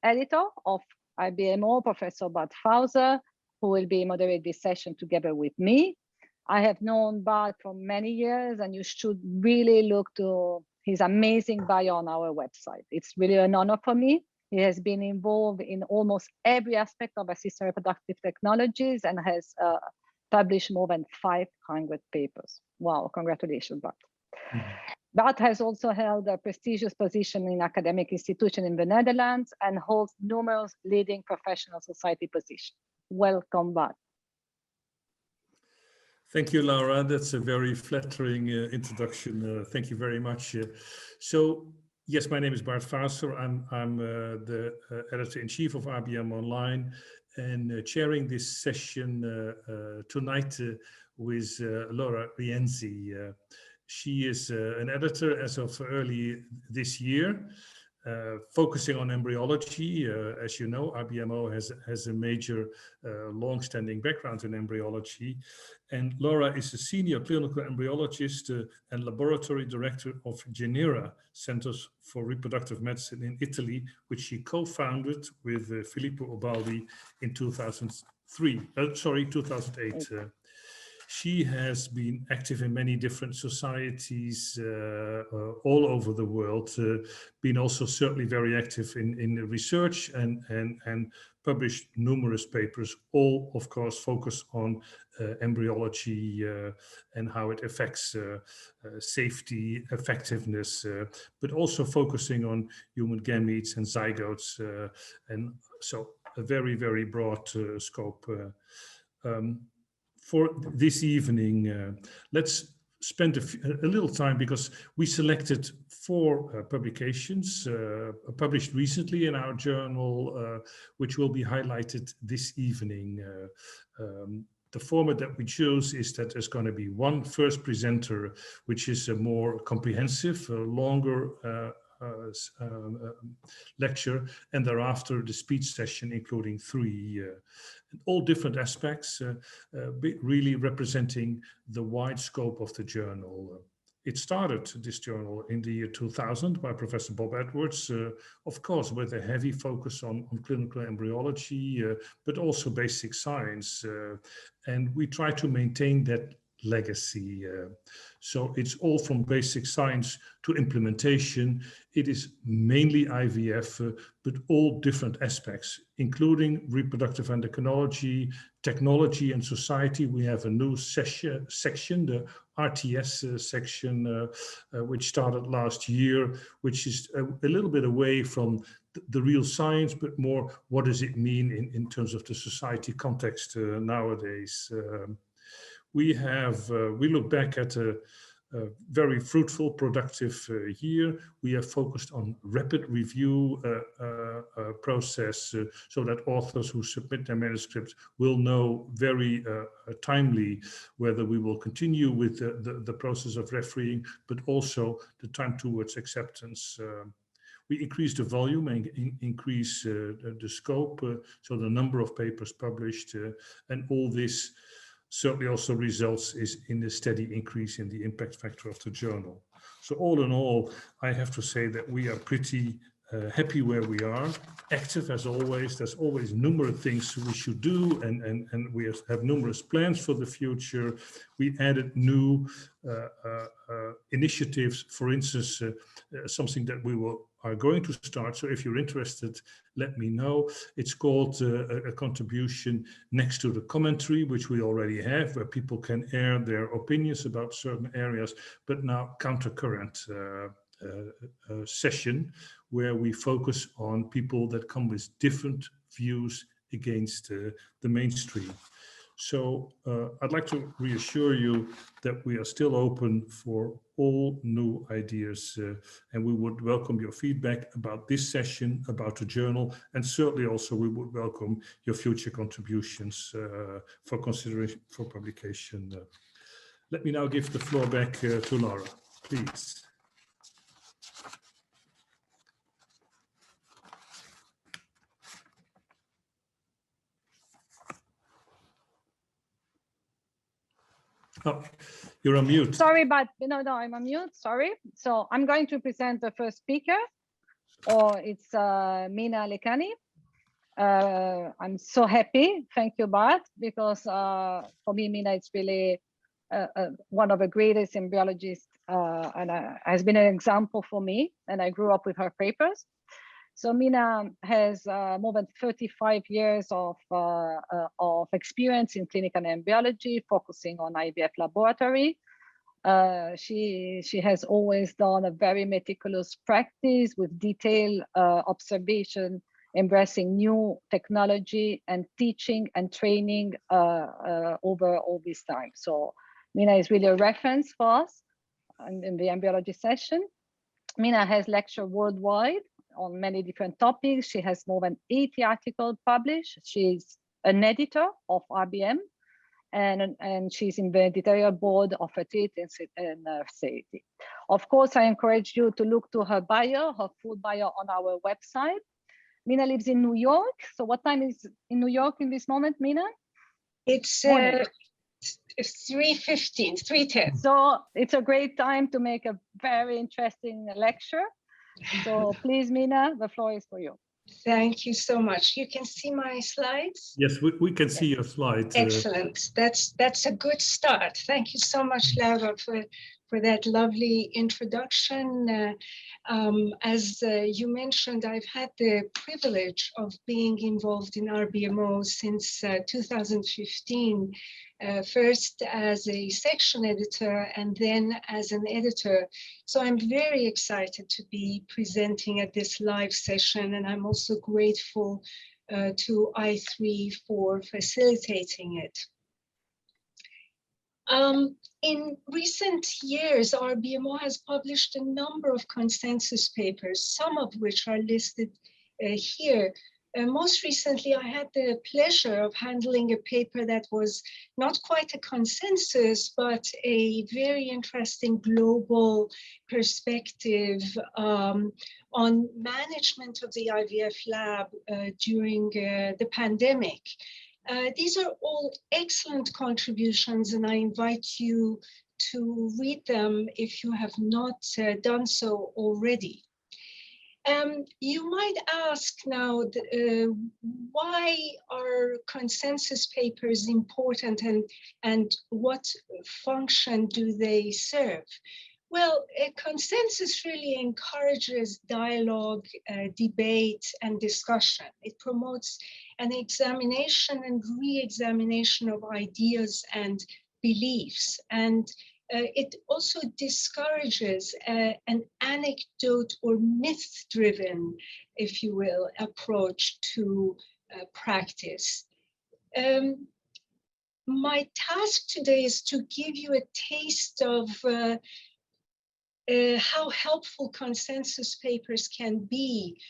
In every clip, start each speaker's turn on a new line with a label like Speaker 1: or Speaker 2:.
Speaker 1: editor of RBMO, Professor Bart Fauser, who will be moderating this session together with me. I have known Bart for many years, and you should really look to his amazing bio on our website. It's really an honor for me. He has been involved in almost every aspect of assisted reproductive technologies and has published more than 500 papers. Wow, congratulations, Bart. Mm-hmm. Bart has also held a prestigious position in academic institutions in the Netherlands and holds numerous leading professional society positions. Welcome, Bart.
Speaker 2: Thank you, Laura. That's a very flattering introduction. Thank you very much. So, yes, my name is Bart Fauser. I'm the editor-in-chief of RBM Online and chairing this session tonight with Laura Rienzi. She is an editor as of early this year, focusing on embryology. As you know, RBMO has a major long-standing background in embryology. And Laura is a senior clinical embryologist and laboratory director of Genera Centers for Reproductive Medicine in Italy, which she co-founded with Filippo Ubaldi in 2008. She has been active in many different societies all over the world, been also certainly very active in research and published numerous papers, all of course focus on embryology and how it affects safety, effectiveness, but also focusing on human gametes and zygotes, and so a very, very broad scope. For this evening, let's spend a little time because we selected 4 publications published recently in our journal, which will be highlighted this evening. The format that we chose is that there's going to be one first presenter, which is a more comprehensive, longer lecture, and thereafter the speech session, including 3 all different aspects, really representing the wide scope of the journal. It started, this journal, in the year 2000 by Professor Bob Edwards, of course, with a heavy focus on clinical embryology, but also basic science. And we try to maintain that legacy. So it's all from basic science to implementation. It is mainly IVF, but all different aspects, including reproductive endocrinology, technology and society. We have a new section, the RTS section, which started last year, which is a little bit away from the real science, but more what does it mean in terms of the society context nowadays. We look back at a very fruitful, productive year. We have focused on rapid review process so that authors who submit their manuscripts will know very timely whether we will continue with the process of refereeing, but also the time towards acceptance. We increase the volume and increase the scope, so the number of papers published, and all this certainly also results in a steady increase in the impact factor of the journal. So all in all, I have to say that we are pretty happy where we are, active as always. There's always numerous things we should do, and we have numerous plans for the future. We added new initiatives, for instance, something that we are going to start. So if you're interested, let me know. It's called a contribution next to the commentary, which we already have, where people can air their opinions about certain areas, but now countercurrent session, where we focus on people that come with different views against the mainstream. So I'd like to reassure you that we are still open for all new ideas, and we would welcome your feedback about this session, about the journal, and certainly also we would welcome your future contributions for consideration for publication. Let me now give the floor back to Laura, please. Oh, you're on mute.
Speaker 1: Sorry, but no, I'm on mute. Sorry. So I'm going to present the first speaker. or it's Mina Alikani. I'm so happy. Thank you, Bart, because for me, Mina is really one of the greatest embryologists, and has been an example for me. And I grew up with her papers. So Mina has more than 35 years of experience in clinical embryology, focusing on IVF laboratory. She has always done a very meticulous practice with detailed observation, embracing new technology and teaching and training over all this time. So Mina is really a reference for us in the embryology session. Mina has lectured worldwide on many different topics. She has more than 80 articles published. She's an editor of RBM, and she's in the editorial board of Fertility and Fertility. Of course, I encourage you to look to her bio, her full bio on our website. Mina lives in New York. So what time is in New York in this moment, Mina?
Speaker 3: It's 3:15, 3:10.
Speaker 1: So it's a great time to make a very interesting lecture. So please, Mina, the floor is for you.
Speaker 3: Thank you so much. You can see my slides?
Speaker 2: Yes, we can see your slides.
Speaker 3: Excellent. That's a good start. Thank you so much, Laura, for that lovely introduction. As you mentioned, I've had the privilege of being involved in RBMO since 2015, first as a section editor and then as an editor. So I'm very excited to be presenting at this live session, and I'm also grateful to I3 for facilitating it. In recent years, RBMO has published a number of consensus papers, some of which are listed here. Most recently, I had the pleasure of handling a paper that was not quite a consensus, but a very interesting global perspective on management of the IVF lab during the pandemic. These are all excellent contributions, and I invite you to read them if you have not done so already. You might ask now, why are consensus papers important, and what function do they serve? Well, a consensus really encourages dialogue, debate, and discussion. It promotes an examination and re-examination of ideas and beliefs. And it also discourages an anecdote or myth-driven, if you will, approach to practice. My task today is to give you a taste of how helpful consensus papers can be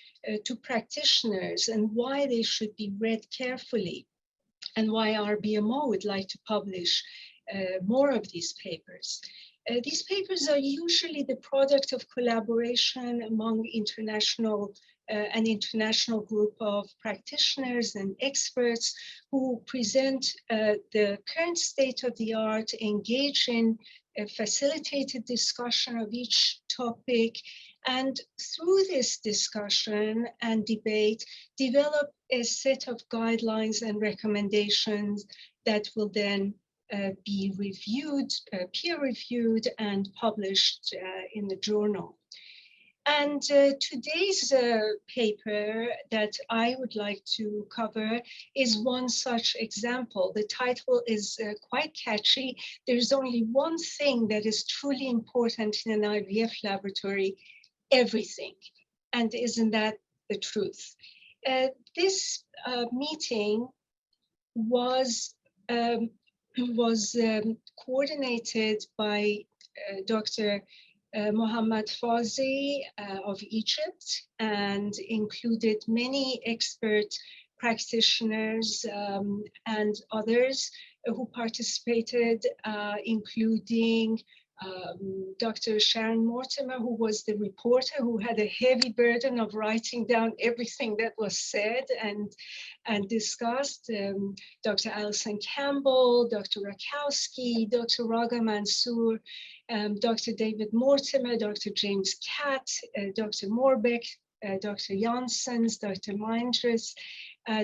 Speaker 3: to practitioners, and why they should be read carefully, and why RBMO would like to publish more of these papers. These papers are usually the product of collaboration among an international group of practitioners and experts who present the current state of the art, engage in a facilitated discussion of each topic, and through this discussion and debate, develop a set of guidelines and recommendations that will then be reviewed, peer-reviewed, and published in the journal. And today's paper that I would like to cover is one such example. The title is quite catchy. There's only one thing that is truly important in an IVF laboratory: everything. And isn't that the truth? This meeting was coordinated by Dr. Mohammad Fauser of Egypt, and included many expert practitioners and others who participated, including Dr. Sharon Mortimer, who was the reporter who had a heavy burden of writing down everything that was said and discussed, Dr. Alison Campbell, Dr. Rakowski, Dr. Raga Mansour, Dr. David Mortimer, Dr. James Catt, Dr. Morbeck, Dr. Janssens, Dr. Meindres,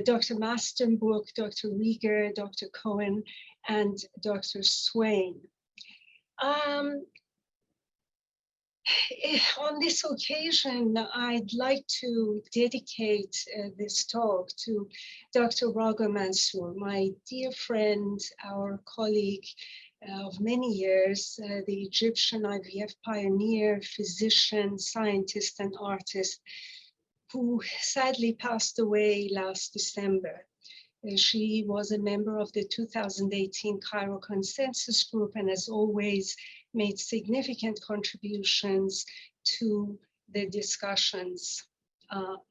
Speaker 3: Dr. Mastenbrook, Dr. Rieger, Dr. Cohen, and Dr. Swain. On this occasion, I'd like to dedicate this talk to Dr. Raga Mansour, my dear friend, our colleague of many years, the Egyptian IVF pioneer, physician, scientist, and artist, who sadly passed away last December. She was a member of the 2018 Cairo Consensus Group and has always made significant contributions to the discussions.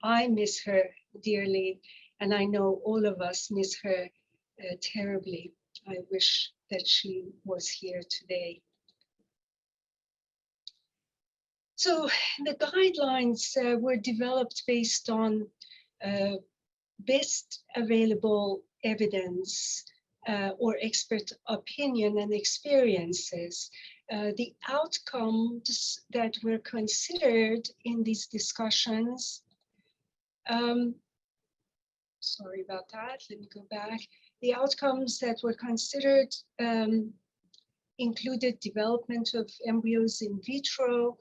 Speaker 3: I miss her dearly, and I know all of us miss her terribly. I wish that she was here today. So the guidelines were developed based on best available evidence or expert opinion and experiences. The outcomes that were considered in these discussions, sorry about that, let me go back. The outcomes that were considered included development of embryos in vitro,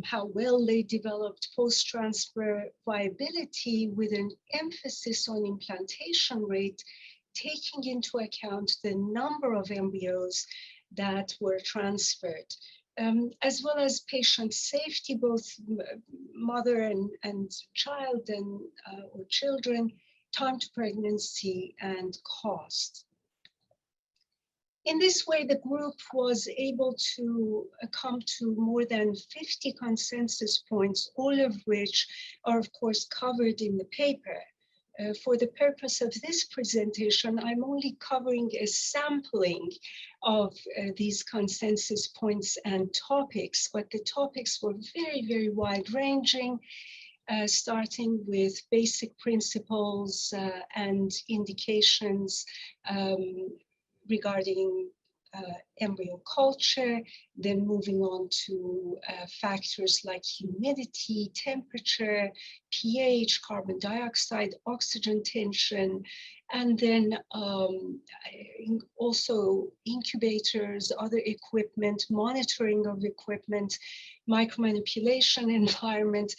Speaker 3: how well they developed post-transfer viability with an emphasis on implantation rate, taking into account the number of embryos that were transferred, as well as patient safety, both mother and child and or children, time to pregnancy, and cost. In this way, the group was able to come to more than 50 consensus points, all of which are, of course, covered in the paper. For the purpose of this presentation, I'm only covering a sampling of these consensus points and topics, but the topics were very, very wide-ranging, starting with basic principles and indications regarding embryo culture, then moving on to factors like humidity, temperature, pH, carbon dioxide, oxygen tension, and then also incubators, other equipment, monitoring of equipment, micromanipulation environment,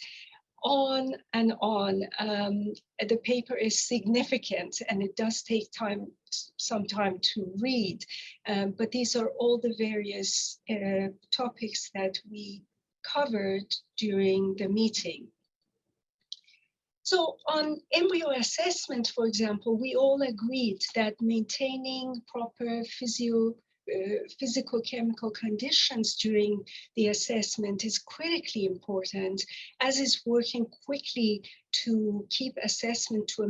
Speaker 3: on and on. The paper is significant and it does take some time to read, but these are all the various topics that we covered during the meeting. So on embryo assessment, for example, we all agreed that maintaining proper physical-chemical conditions during the assessment is critically important, as is working quickly to keep assessment to a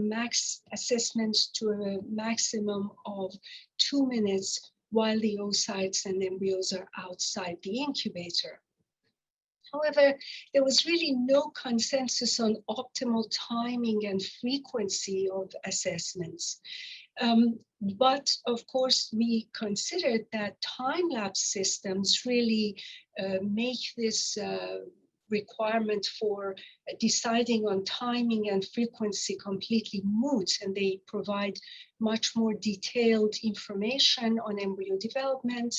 Speaker 3: maximum of 2 minutes while the oocytes and embryos are outside the incubator. However, there was really no consensus on optimal timing and frequency of assessments. But of course, we considered that time-lapse systems really make this requirement for deciding on timing and frequency completely moot, and they provide much more detailed information on embryo development.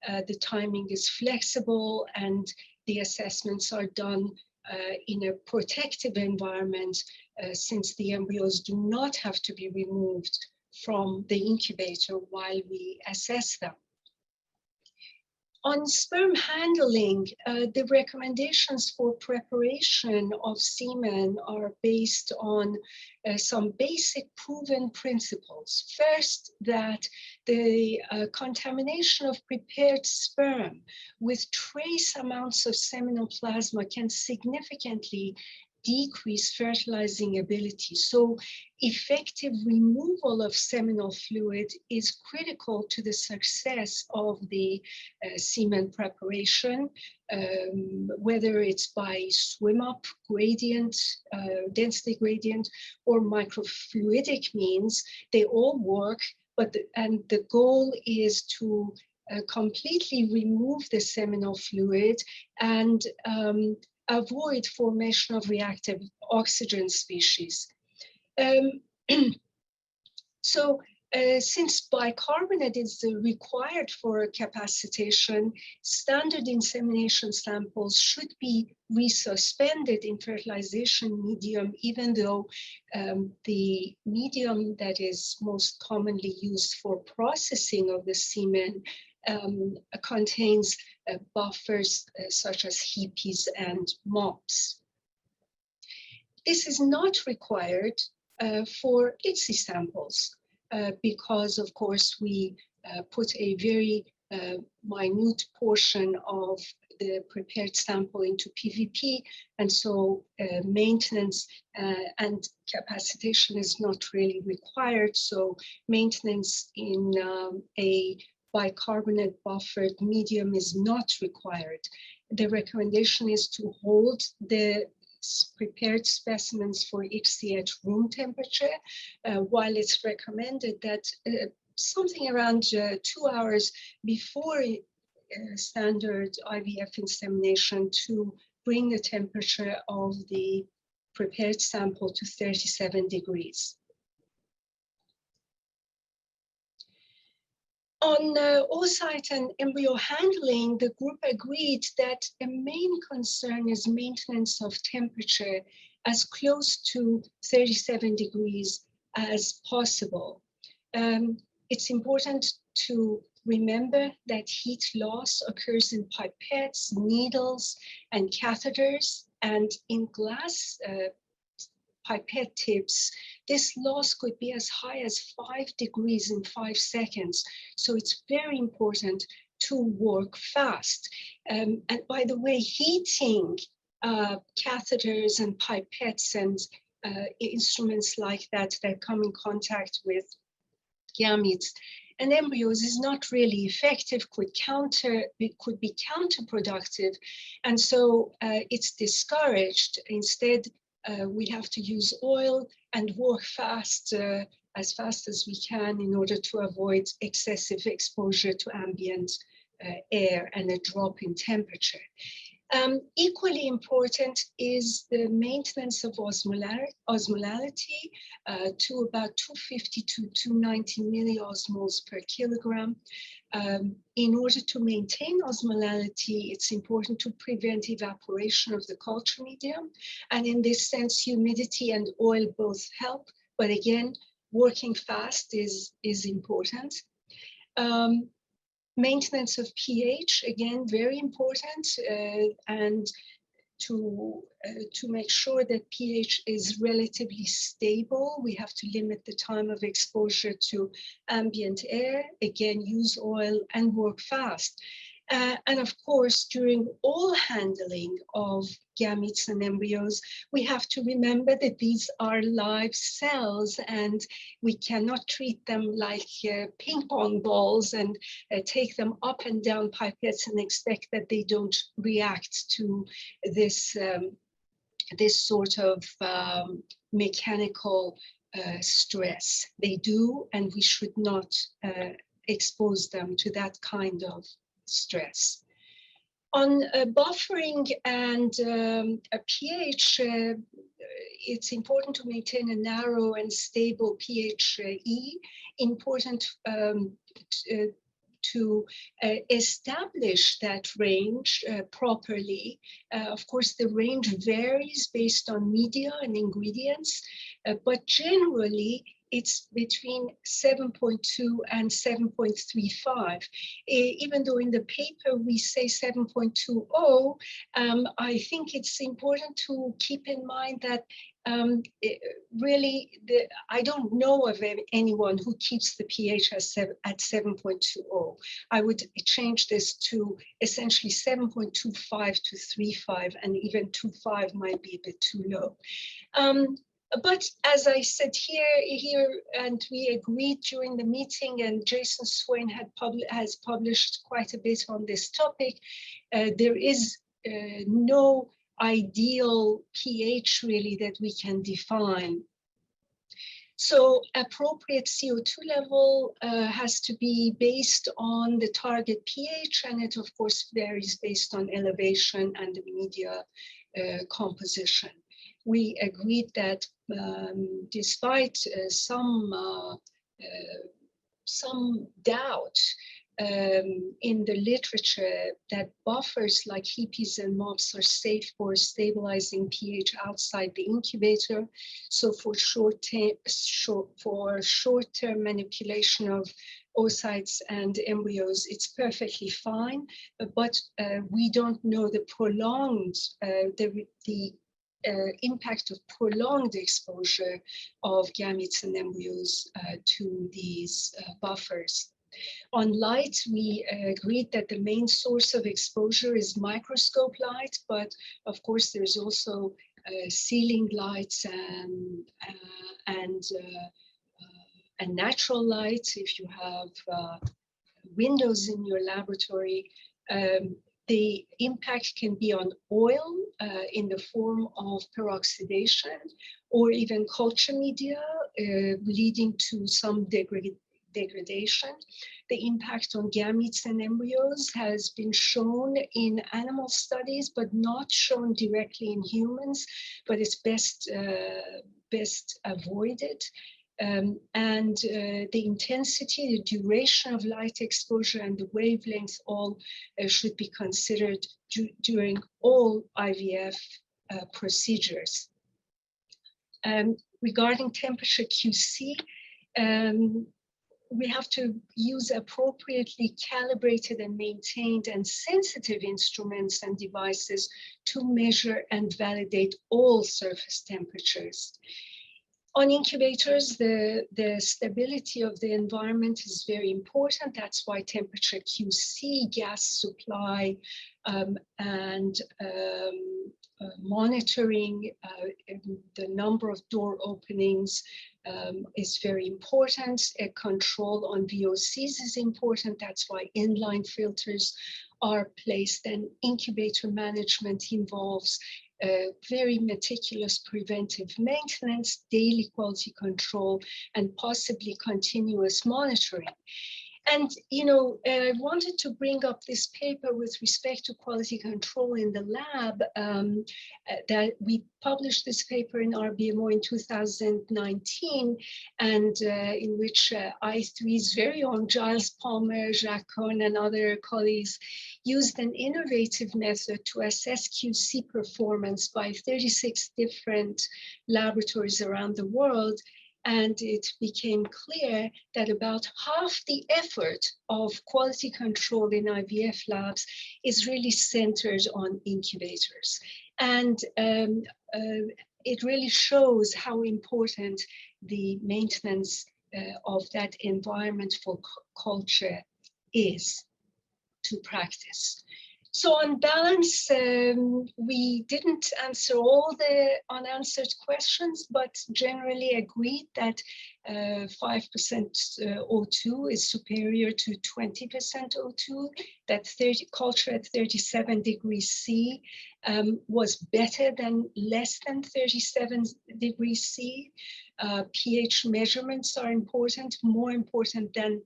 Speaker 3: The timing is flexible, and the assessments are done in a protective environment, since the embryos do not have to be removed from the incubator while we assess them. On sperm handling, the recommendations for preparation of semen are based on some basic proven principles. First, that the contamination of prepared sperm with trace amounts of seminal plasma can significantly decrease fertilizing ability. So effective removal of seminal fluid is critical to the success of the semen preparation, whether it's by swim-up gradient, density gradient, or microfluidic means. They all work, and the goal is to completely remove the seminal fluid and avoid formation of reactive oxygen species. So since bicarbonate is required for capacitation, standard insemination samples should be resuspended in fertilization medium, even though the medium that is most commonly used for processing of the semen contains buffers such as HEPs and MOPs. This is not required for ICSI samples because, of course, we put a very minute portion of the prepared sample into PVP, and so maintenance and capacitation is not really required. So maintenance in a bicarbonate buffered medium is not required. The recommendation is to hold the prepared specimens for ICSI at room temperature, while it's recommended that something around 2 hours before standard IVF insemination to bring the temperature of the prepared sample to 37 degrees. On oocyte and embryo handling, the group agreed that the main concern is maintenance of temperature as close to 37 degrees as possible. It's important to remember that heat loss occurs in pipettes, needles, and catheters, and in glass pipette tips, this loss could be as high as 5 degrees in 5 seconds. So it's very important to work fast. And by the way, heating catheters and pipettes and instruments like that that come in contact with gametes and embryos is not really effective, it could be counterproductive. And so it's discouraged. Instead, we have to use oil and work fast as we can in order to avoid excessive exposure to ambient air and a drop in temperature. Equally important is the maintenance of osmolality to about 250 to 290 milliosmoles per kilogram. In order to maintain osmolality, it's important to prevent evaporation of the culture medium. And in this sense, humidity and oil both help. But again, working fast is important. Maintenance of pH, again, very important, and to make sure that pH is relatively stable, we have to limit the time of exposure to ambient air, again, use oil and work fast. And of course, during all handling of gametes and embryos, we have to remember that these are live cells and we cannot treat them like ping pong balls and take them up and down pipettes and expect that they don't react to this, this sort of mechanical stress. They do, and we should not expose them to that kind of stress. On buffering and a pH, it's important to maintain a narrow and stable pH-E. Important to establish that range properly. Of course, the range varies based on media and ingredients, but generally, it's between 7.2 and 7.35. Even though in the paper we say 7.20, I think it's important to keep in mind that really, I don't know of anyone who keeps the pH at 7.20. I would change this to essentially 7.25 to 3.5, and even 2.5 might be a bit too low. But as I said here, and we agreed during the meeting, and Jason Swain has published quite a bit on this topic, there is no ideal pH really that we can define. So appropriate CO2 level has to be based on the target pH, and it of course varies based on elevation and the media composition. We agreed that despite some doubt in the literature that buffers like HEPs and MOPs are safe for stabilizing pH outside the incubator. So for short-term manipulation of oocytes and embryos, it's perfectly fine. But we don't know the prolonged, impact of prolonged exposure of gametes and embryos to these buffers. On light, we agreed that the main source of exposure is microscope light, but of course there's also ceiling lights and natural light. If you have windows in your laboratory, the impact can be on oil in the form of peroxidation, or even culture media leading to some degradation. The impact on gametes and embryos has been shown in animal studies, but not shown directly in humans, but it's best avoided. And the intensity, the duration of light exposure, and the wavelength all should be considered during all IVF procedures. Regarding temperature QC, we have to use appropriately calibrated and maintained and sensitive instruments and devices to measure and validate all surface temperatures. On incubators, the stability of the environment is very important. That's why temperature QC, gas supply, and monitoring the number of door openings is very important. A control on VOCs is important. That's why inline filters are placed, and incubator management involves very meticulous preventive maintenance, daily quality control, and possibly continuous monitoring. And, you know, I wanted to bring up this paper with respect to quality control in the lab, that we published this paper in RBMO in 2019, and in which I3's very own Giles Palmer, Jacques Cohn, and other colleagues used an innovative method to assess QC performance by 36 different laboratories around the world. And it became clear that about half the effort of quality control in IVF labs is really centered on incubators. And it really shows how important the maintenance of that environment for culture is to practice. So on balance, we didn't answer all the unanswered questions, but generally agreed that 5% O2 is superior to 20% O2, that culture at 37 degrees C was better than less than 37 degrees C. pH measurements are important, more important than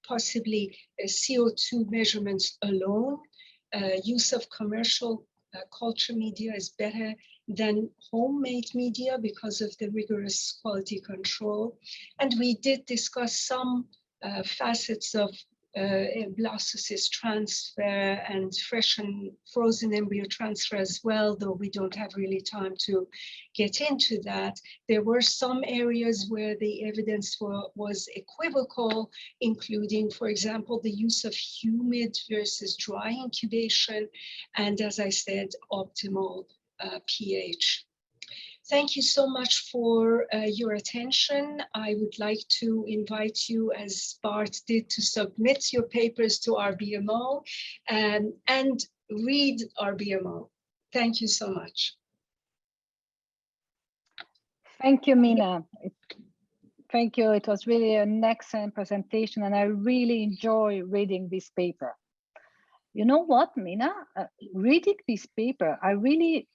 Speaker 3: possibly CO2 measurements alone. Use of commercial culture media is better than homemade media because of the rigorous quality control. And we did discuss some facets of blastocyst transfer and fresh and frozen embryo transfer as well, though we don't have really time to get into that. There were some areas where the evidence was equivocal, including, for example, the use of humid versus dry incubation, and as I said, optimal pH. Thank you so much for your attention. I would like to invite you, as Bart did, to submit your papers to RBMO and read RBMO. Thank you so much.
Speaker 1: Thank you, Mina. Thank you. It was really an excellent presentation, and I really enjoy reading this paper. You know what, Mina? Reading this paper, I really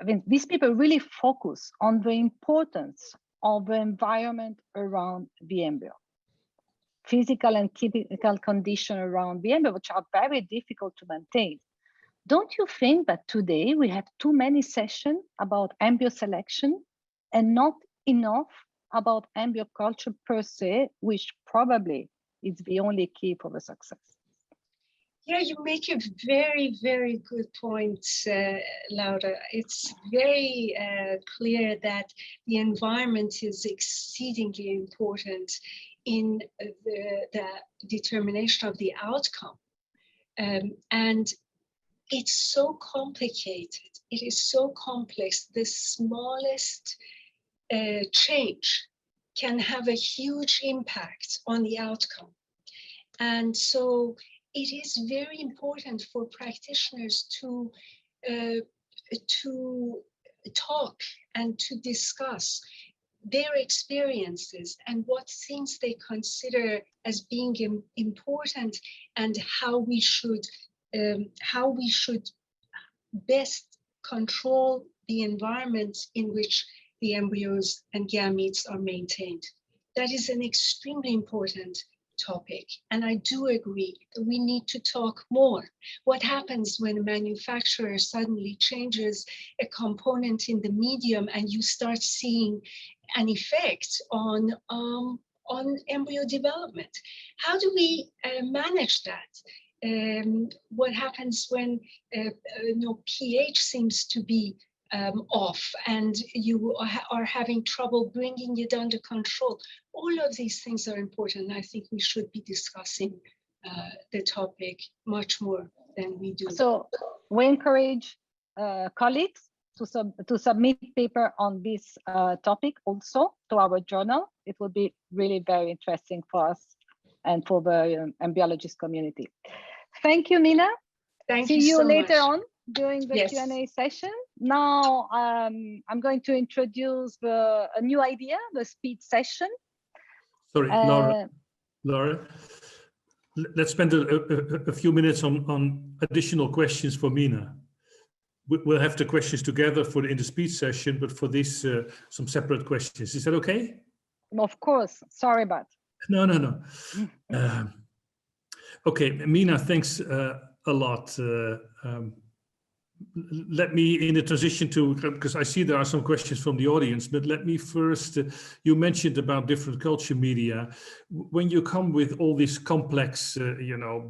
Speaker 1: I mean, these people really focus on the importance of the environment around the embryo. Physical and chemical conditions around the embryo, which are very difficult to maintain. Don't you think that today we have too many sessions about embryo selection and not enough about embryo culture per se, which probably is the only key for the success?
Speaker 3: Yeah, you make a very, very good point, Laura. It's very clear that the environment is exceedingly important in the determination of the outcome. And it's so complicated. It is so complex. The smallest change can have a huge impact on the outcome. And so it is very important for practitioners to talk and to discuss their experiences and what things they consider as being important, and how we should best control the environment in which the embryos and gametes are maintained. That is an extremely important topic, and I do agree that we need to talk more. What happens when a manufacturer suddenly changes a component in the medium and you start seeing an effect on embryo development? How do we manage that? What happens when pH seems to be off and you are having trouble bringing it under control? All of these things are important. I think we should be discussing the topic much more than we do.
Speaker 1: So we encourage colleagues to submit paper on this topic also to our journal. It will be really very interesting for us and for the embryologist community. Thank you, Mina.
Speaker 3: Thank you
Speaker 1: See you
Speaker 3: so
Speaker 1: later
Speaker 3: much.
Speaker 1: on during the
Speaker 3: Yes.
Speaker 1: Q&A session. Now I'm going to introduce a new idea, the speed session.
Speaker 2: Sorry, Laura, let's spend a few minutes on additional questions for Mina. We'll have the questions together in the speed session, but for this, some separate questions. Is that okay?
Speaker 1: Of course. Sorry, Bart.
Speaker 2: No. Okay, Mina, thanks a lot. Let me, in the transition to, because I see there are some questions from the audience, but let me first, you mentioned about different culture media. When you come with all these complex,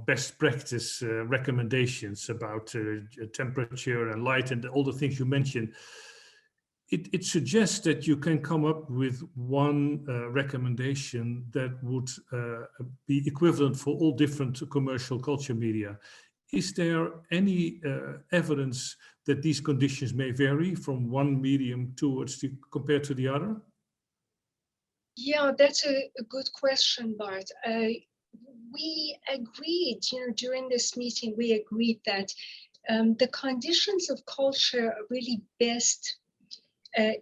Speaker 2: best practice recommendations about temperature and light and all the things you mentioned, it suggests that you can come up with one recommendation that would be equivalent for all different commercial culture media. Is there any evidence that these conditions may vary from one medium compared to the other?
Speaker 3: Yeah, that's a good question, Bart. We agreed, during this meeting, we agreed that the conditions of culture are really best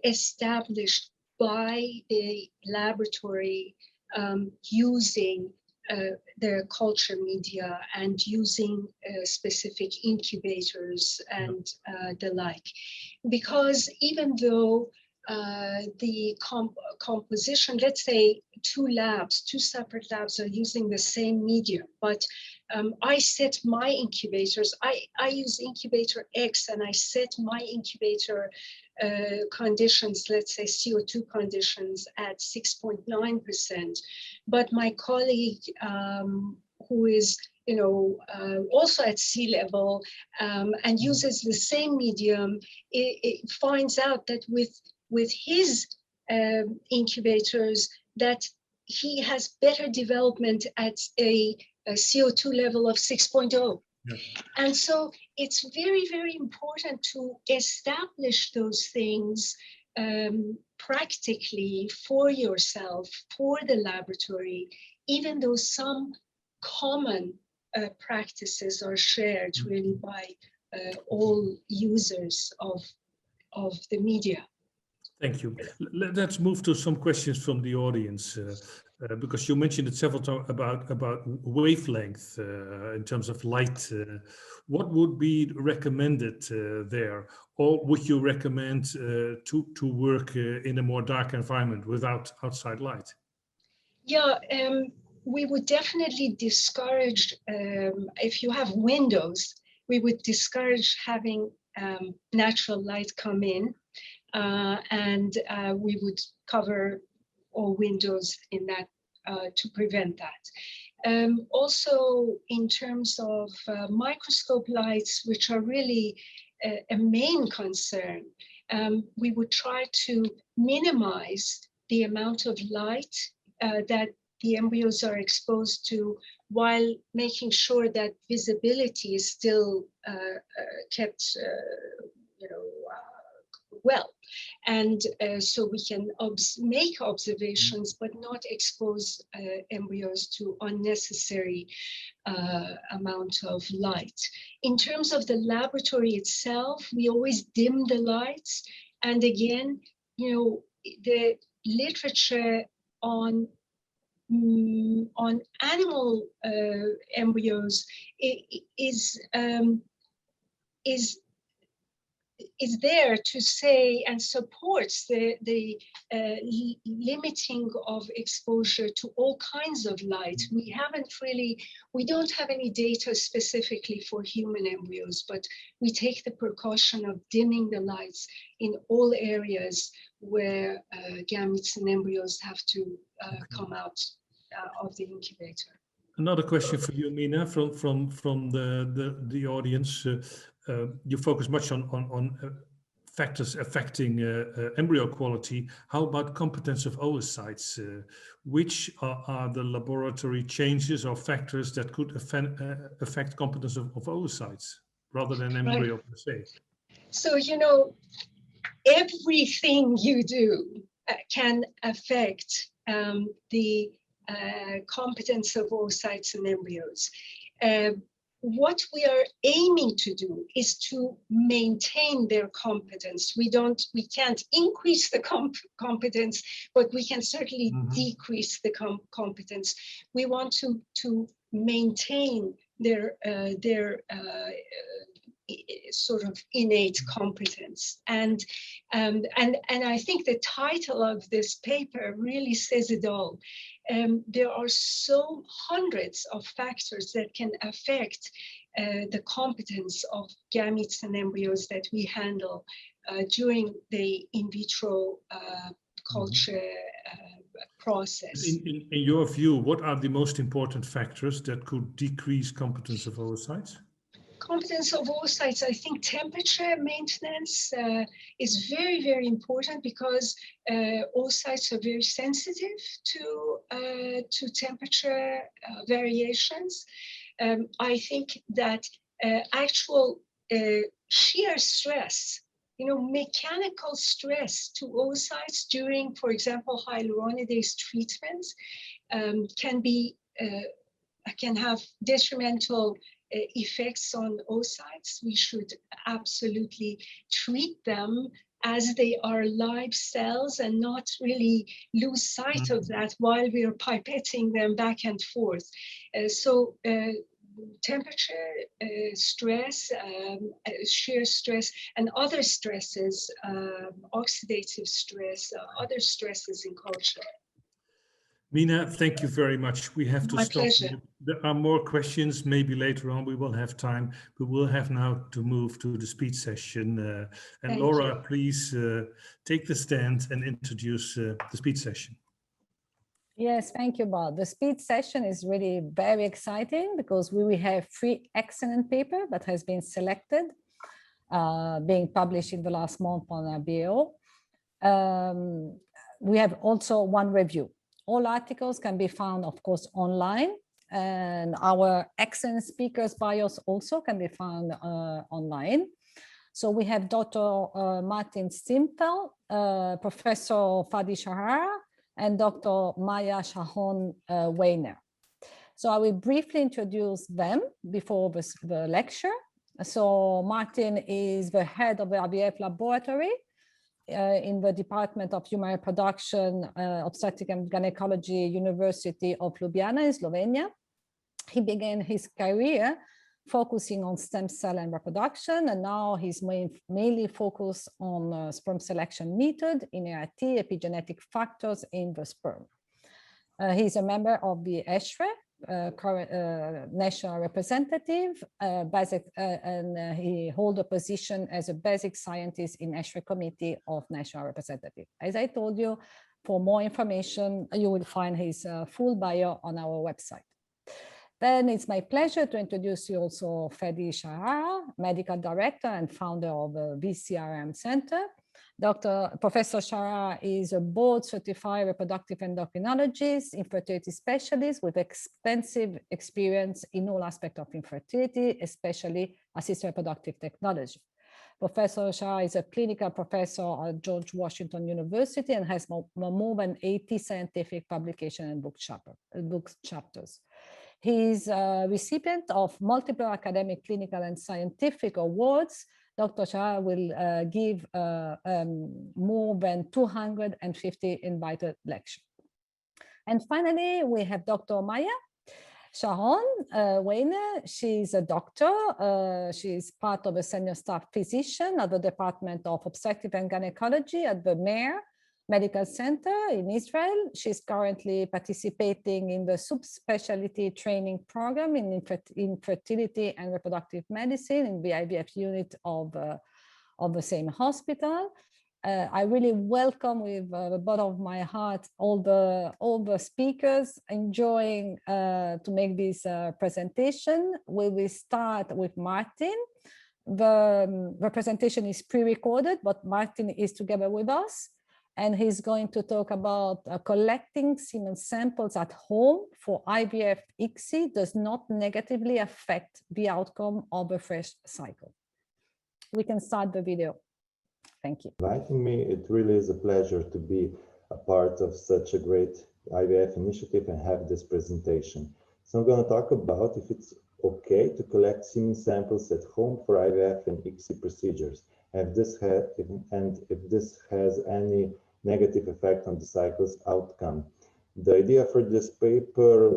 Speaker 3: established by the laboratory using the culture media and using specific incubators and the like. Because even though the composition, let's say two separate labs are using the same medium, but I set my incubators, I use incubator X and I set my incubator conditions, let's say CO2 conditions at 6.9%. But my colleague who is also at sea level and uses the same medium, it finds out that with his incubators that he has better development at a CO2 level of 6.0. Yeah. And so it's very, very important to establish those things practically for yourself, for the laboratory, even though some common practices are shared really by all users of the media.
Speaker 2: Thank you. Let's move to some questions from the audience, because you mentioned it several times about wavelength in terms of light. What would be recommended there, or would you recommend to work in a more dark environment without outside light?
Speaker 3: Yeah, we would definitely discourage, if you have windows, we would discourage having natural light come in. And we would cover all windows in that to prevent that. Also, in terms of microscope lights, which are really a main concern, we would try to minimize the amount of light that the embryos are exposed to, while making sure that visibility is still kept, well. And so we can make observations, but not expose embryos to unnecessary amount of light. In terms of the laboratory itself, we always dim the lights. And again, the literature on animal embryos is there to say and supports the limiting of exposure to all kinds of light. We don't have any data specifically for human embryos, but we take the precaution of dimming the lights in all areas where gametes and embryos have to come out of the incubator.
Speaker 2: Another question for you, Mina, from the audience. You focus much on factors affecting embryo quality. How about competence of oocytes? Which are the laboratory changes or factors that could affect competence of oocytes rather than embryo per se?
Speaker 3: So, everything you do can affect the competence of oocytes and embryos. What we are aiming to do is to maintain their competence. We can't increase the competence, but we can certainly decrease the competence. We want to maintain their sort of innate competence. And I think the title of this paper really says it all. There are so hundreds of factors that can affect the competence of gametes and embryos that we handle during the in vitro culture process.
Speaker 2: In your view, what are the most important factors that could decrease competence of oocytes?
Speaker 3: Competence of oocytes, I think temperature maintenance is very, very important, because oocytes are very sensitive to temperature variations. I think that actual shear stress, mechanical stress to oocytes during, for example, hyaluronidase treatments can have detrimental effects on oocytes. We should absolutely treat them as they are live cells and not really lose sight of that while we are pipetting them back and forth. So temperature, stress, shear stress, and other stresses, oxidative stress, other stresses in culture.
Speaker 2: Mina, thank you very much. We have to
Speaker 3: My
Speaker 2: stop.
Speaker 3: pleasure.
Speaker 2: There are more questions. Maybe later on we will have time. We will have now to move to the speech session. And
Speaker 3: Thank
Speaker 2: Laura,
Speaker 3: you.
Speaker 2: please take the stand and introduce the speech session.
Speaker 1: Yes, thank you, Bart. The speech session is really very exciting because we will have 3 excellent papers that has been selected, being published in the last month on RBMO. We have also 1 review. All articles can be found, of course, online, and our excellent speakers' bios also can be found online. So we have Dr. Martin Stimpfel, Professor Fady Sharara, and Dr. Maya Sharon-Weiner. So I will briefly introduce them before the lecture. So Martin is the head of the IVF laboratory in the Department of Human Reproduction, Obstetrics and Gynecology, University of Ljubljana in Slovenia. He began his career focusing on stem cell and reproduction, and now he's mainly focused on sperm selection method, inheritance, epigenetic factors in the sperm. He's a member of the ESHRE, national representative, and he holds a position as a basic scientist in ESHRE Committee of National Representative. As I told you, for more information, you will find his full bio on our website. Then it's my pleasure to introduce you also Fady Sharara, Medical Director and founder of the VCRM Center. Professor Sharara is a board-certified reproductive endocrinologist, infertility specialist with extensive experience in all aspects of infertility, especially assisted reproductive technology. Professor Sharara is a clinical professor at George Washington University and has more than 80 scientific publications and book chapters. He's a recipient of multiple academic, clinical, and scientific awards. Dr. Sharara will give more than 250 invited lectures. And finally, we have Dr. Maya Sharon-Weiner. She's a doctor. She's part of a senior staff physician at the Department of Obstetrics and Gynecology at the Meir Medical Center in Israel. She's currently participating in the subspecialty training program in fertility and reproductive medicine in the IVF unit of the same hospital. I really welcome with the bottom of my heart all the speakers enjoying to make this presentation. We will start with Martin. The presentation is pre-recorded, but Martin is together with us. And he's going to talk about collecting semen samples at home for IVF ICSI does not negatively affect the outcome of a fresh cycle. We can start the video. Thank you.
Speaker 4: Inviting me, it really is a pleasure to be a part of such a great IVF initiative and have this presentation. So I'm going to talk about if it's okay to collect semen samples at home for IVF and ICSI procedures, and if this has any negative effect on the cycle's outcome. The idea for this paper,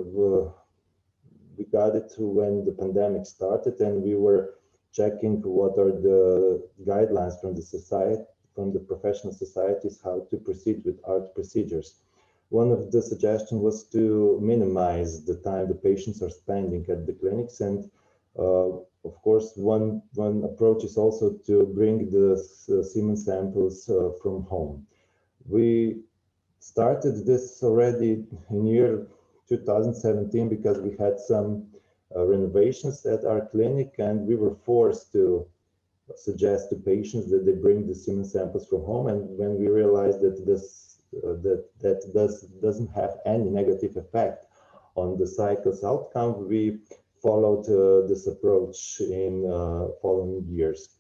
Speaker 4: we got it when the pandemic started, and we were checking what are the guidelines from the society, from the professional societies, how to proceed with ART procedures. One of the suggestions was to minimize the time the patients are spending at the clinics, and of course, one approach is also to bring the semen samples from home. We started this already in year 2017 because we had some renovations at our clinic, and we were forced to suggest to patients that they bring the semen samples from home. And when we realized that this doesn't have any negative effect on the cycle's outcome, we followed this approach in following years.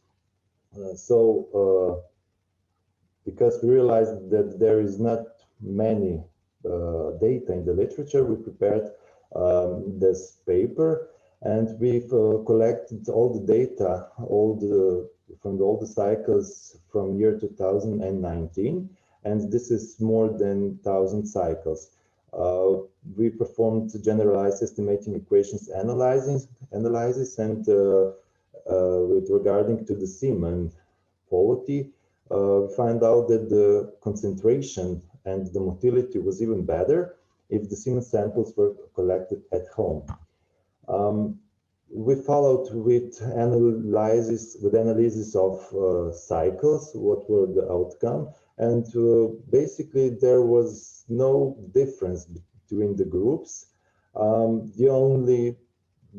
Speaker 4: Because we realized that there is not many data in the literature, we prepared this paper, and we've collected all the data, from all the cycles from year 2019, and this is more than 1,000 cycles. We performed generalized estimating equations analysis, and with regarding to the semen quality, we find out that the concentration and the motility was even better if the semen samples were collected at home. We followed with analysis of cycles, what were the outcome, and basically there was no difference between the groups. The only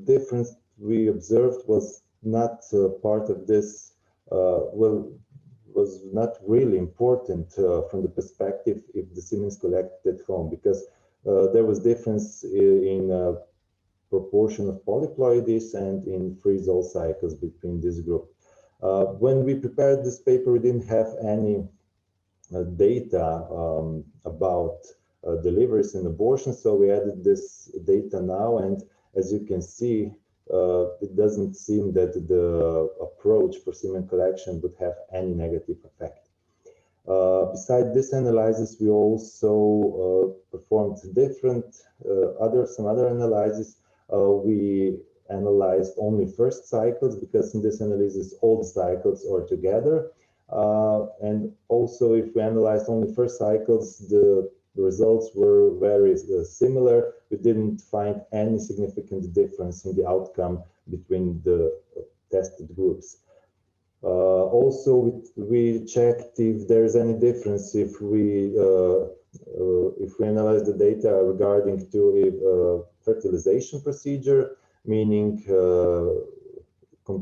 Speaker 4: difference we observed was not part of this, was not really important from the perspective if the semen is collected at home, because there was difference in proportion of polyploidies and in freeze-all cycles between this group. When we prepared this paper, we didn't have any data about deliveries and abortion, so we added this data now, and as you can see, it doesn't seem that the approach for semen collection would have any negative effect. Beside this analysis, we also performed some other analyses. We analyzed only first cycles, because in this analysis all the cycles are together. And also, if we analyzed only first cycles, the results were very similar. We didn't find any significant difference in the outcome between the tested groups. Also, we checked if there's any difference if we analyze the data regarding to a fertilization procedure, meaning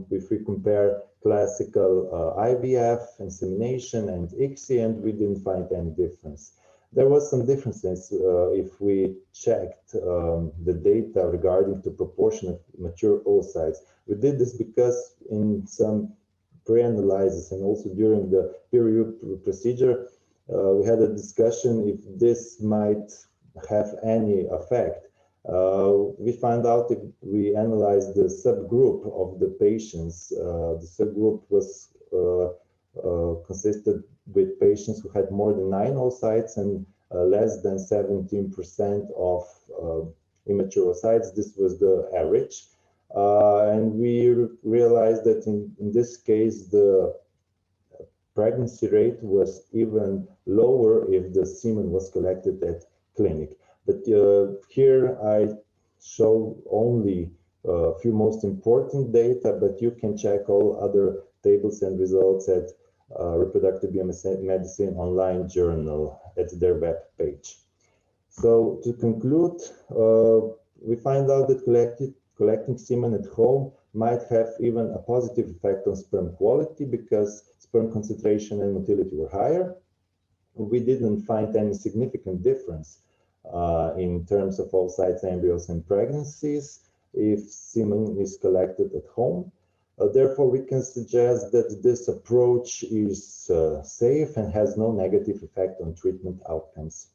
Speaker 4: if we compare classical IVF, insemination, and ICSI, and we didn't find any difference. There was some differences if we checked the data regarding the proportion of mature oocytes. We did this because in some pre-analysis and also during the peer review procedure, we had a discussion if this might have any effect. We found out if we analyzed the subgroup of the patients, the subgroup was consisted with patients who had more than 9 oocytes and less than 17% of immature oocytes. This was the average. And we realized that in this case, the pregnancy rate was even lower if the semen was collected at clinic. But here I show only a few most important data, but you can check all other tables and results at Reproductive Biomedicine online journal at their web page. So to conclude, we find out that collecting semen at home might have even a positive effect on sperm quality because sperm concentration and motility were higher. We didn't find any significant difference in terms of oocytes, embryos, and pregnancies if semen is collected at home. Therefore, we can suggest that this approach is safe and has no negative effect on treatment outcomes.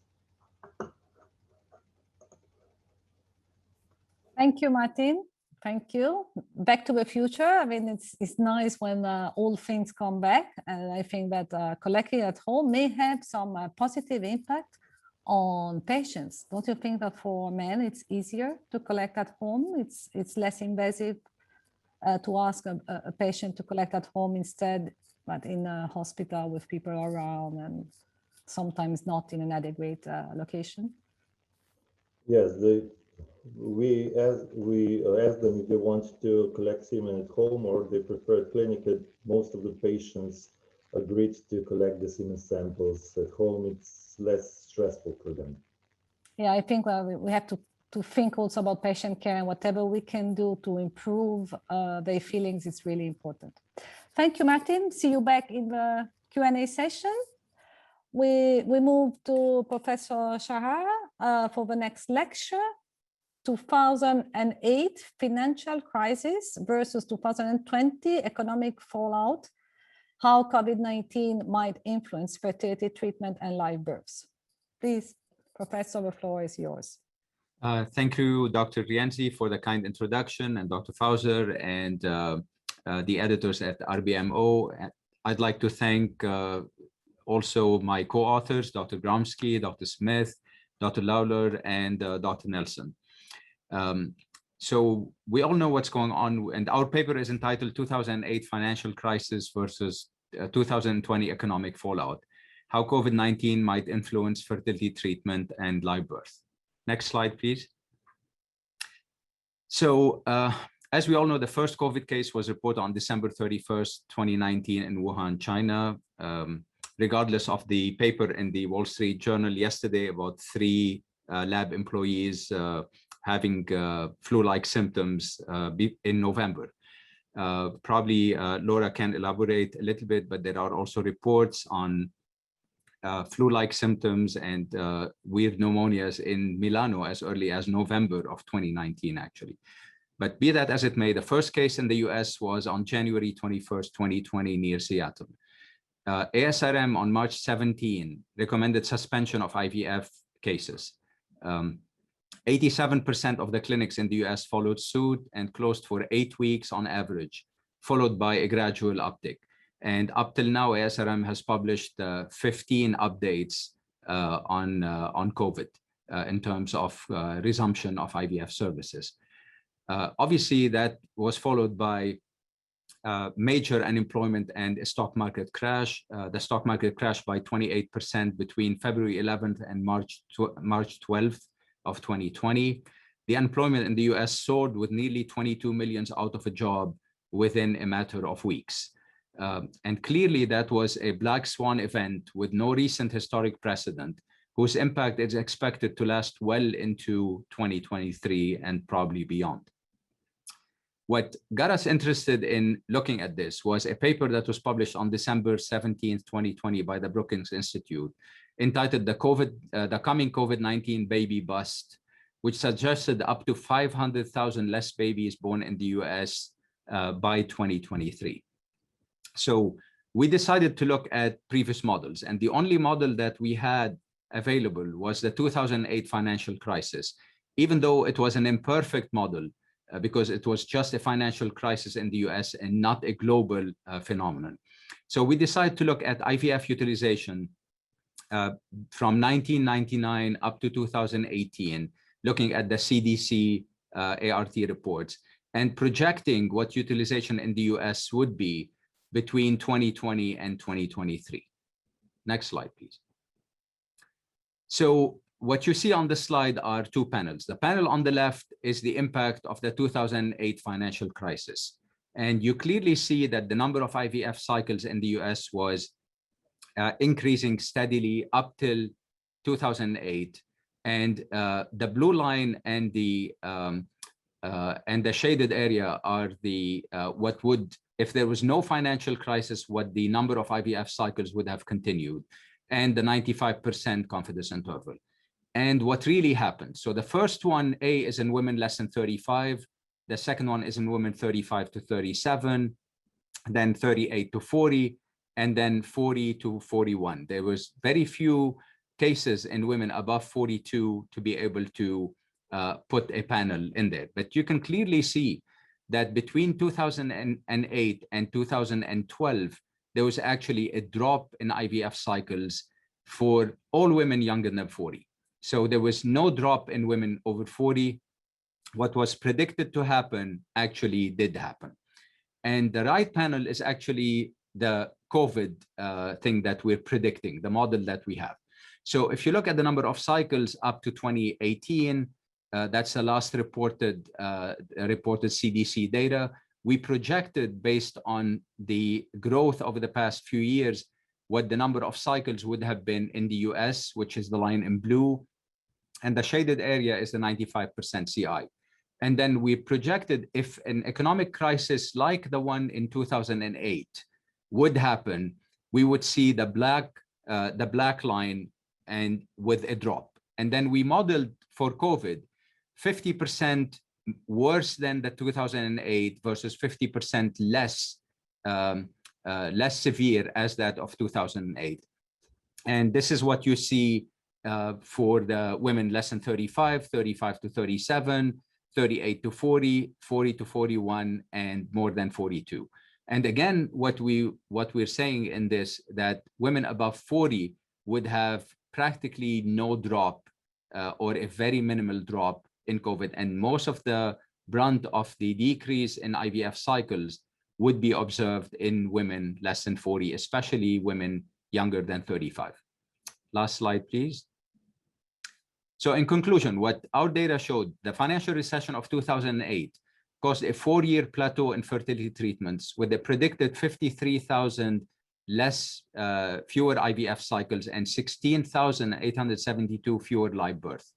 Speaker 1: Thank you, Martin. Thank you. Back to the future. I mean, it's nice when all things come back. And I think that collecting at home may have some positive impact on patients. Don't you think that for men, it's easier to collect at home? It's less invasive to ask a patient to collect at home instead, but in a hospital with people around and sometimes not in an adequate location?
Speaker 4: Yes, we ask them if they want to collect semen at home or they prefer clinic. Most of the patients agreed to collect the semen samples at home. It's less stressful for them. Yeah,
Speaker 1: I think we have to think also about patient care, and whatever we can do to improve their feelings is really important. Thank you, Martin. See you back in the Q&A session. We move to Professor Sharara for the next lecture. 2008 financial crisis versus 2020 economic fallout, how COVID-19 might influence fertility treatment and live births. Please, Professor, the floor is yours.
Speaker 5: Thank you, Dr. Rienzi, for the kind introduction, and Dr. Fauser and the editors at RBMO. I'd like to thank also my co-authors, Dr. Gromsky, Dr. Smith, Dr. Lawler, and Dr. Nelson. So we all know what's going on, and our paper is entitled 2008 Financial Crisis versus 2020 Economic Fallout, how COVID-19 might influence fertility treatment and live birth. Next slide, please. So as we all know, the first COVID case was reported on December 31st, 2019 in Wuhan, China. Regardless of the paper in the Wall Street Journal yesterday about 3 lab employees having flu-like symptoms in November. Probably Laura can elaborate a little bit, but there are also reports on flu-like symptoms and weird pneumonias in Milano as early as November of 2019, actually. But be that as it may, the first case in the US was on January 21st, 2020 near Seattle. ASRM on March 17 recommended suspension of IVF cases. 87% of the clinics in the US followed suit and closed for 8 weeks on average, followed by a gradual uptick. And up till now, ASRM has published 15 updates on COVID in terms of resumption of IVF services. Obviously, that was followed by major unemployment and a stock market crash. The stock market crashed by 28% between February 11th and March 12th of 2020. The unemployment in the US soared with nearly 22 million out of a job within a matter of weeks. And clearly that was a black swan event with no recent historic precedent, whose impact is expected to last well into 2023 and probably beyond. What got us interested in looking at this was a paper that was published on December 17th, 2020 by the Brookings Institute, entitled The Coming COVID-19 Baby Bust, which suggested up to 500,000 less babies born in the US by 2023. So we decided to look at previous models, and the only model that we had available was the 2008 financial crisis, even though it was an imperfect model because it was just a financial crisis in the US and not a global phenomenon. So we decided to look at IVF utilization from 1999 up to 2018, looking at the CDC ART reports and projecting what utilization in the US would be between 2020 and 2023. Next slide, please. So what you see on the slide are two panels. The panel on the left is the impact of the 2008 financial crisis. And you clearly see that the number of IVF cycles in the US was increasing steadily up till 2008. And the blue line and the shaded area are the what would, if there was no financial crisis, what the number of IVF cycles would have continued, and the 95% confidence interval. And what really happened. So the first one, A, is in women less than 35. The second one is in women 35 to 37, then 38 to 40, and then 40 to 41. There was very few cases in women above 42 to be able to put a panel in there. But you can clearly see that between 2008 and 2012, there was actually a drop in IVF cycles for all women younger than 40. So there was no drop in women over 40. What was predicted to happen actually did happen. And the right panel is actually the COVID thing that we're predicting, the model that we have. So if you look at the number of cycles up to 2018, that's the last reported CDC data. We projected based on the growth over the past few years, what the number of cycles would have been in the US, which is the line in blue, and the shaded area is the 95% CI. And then we projected if an economic crisis like the one in 2008 would happen, we would see the black line and with a drop. And then we modeled for COVID 50% worse than the 2008 versus 50% less less severe as that of 2008. And this is what you see for the women less than 35, 35 to 37, 38 to 40, 40 to 41, and more than 42. And again, what we're saying in this, that women above 40 would have practically no drop or a very minimal drop in COVID. And most of the brunt of the decrease in IVF cycles would be observed in women less than 40, especially women younger than 35. Last slide, please. So in conclusion, what our data showed, the financial recession of 2008 caused a 4-year plateau in fertility treatments with a predicted 53,000 fewer IVF cycles and 16,872 fewer live births.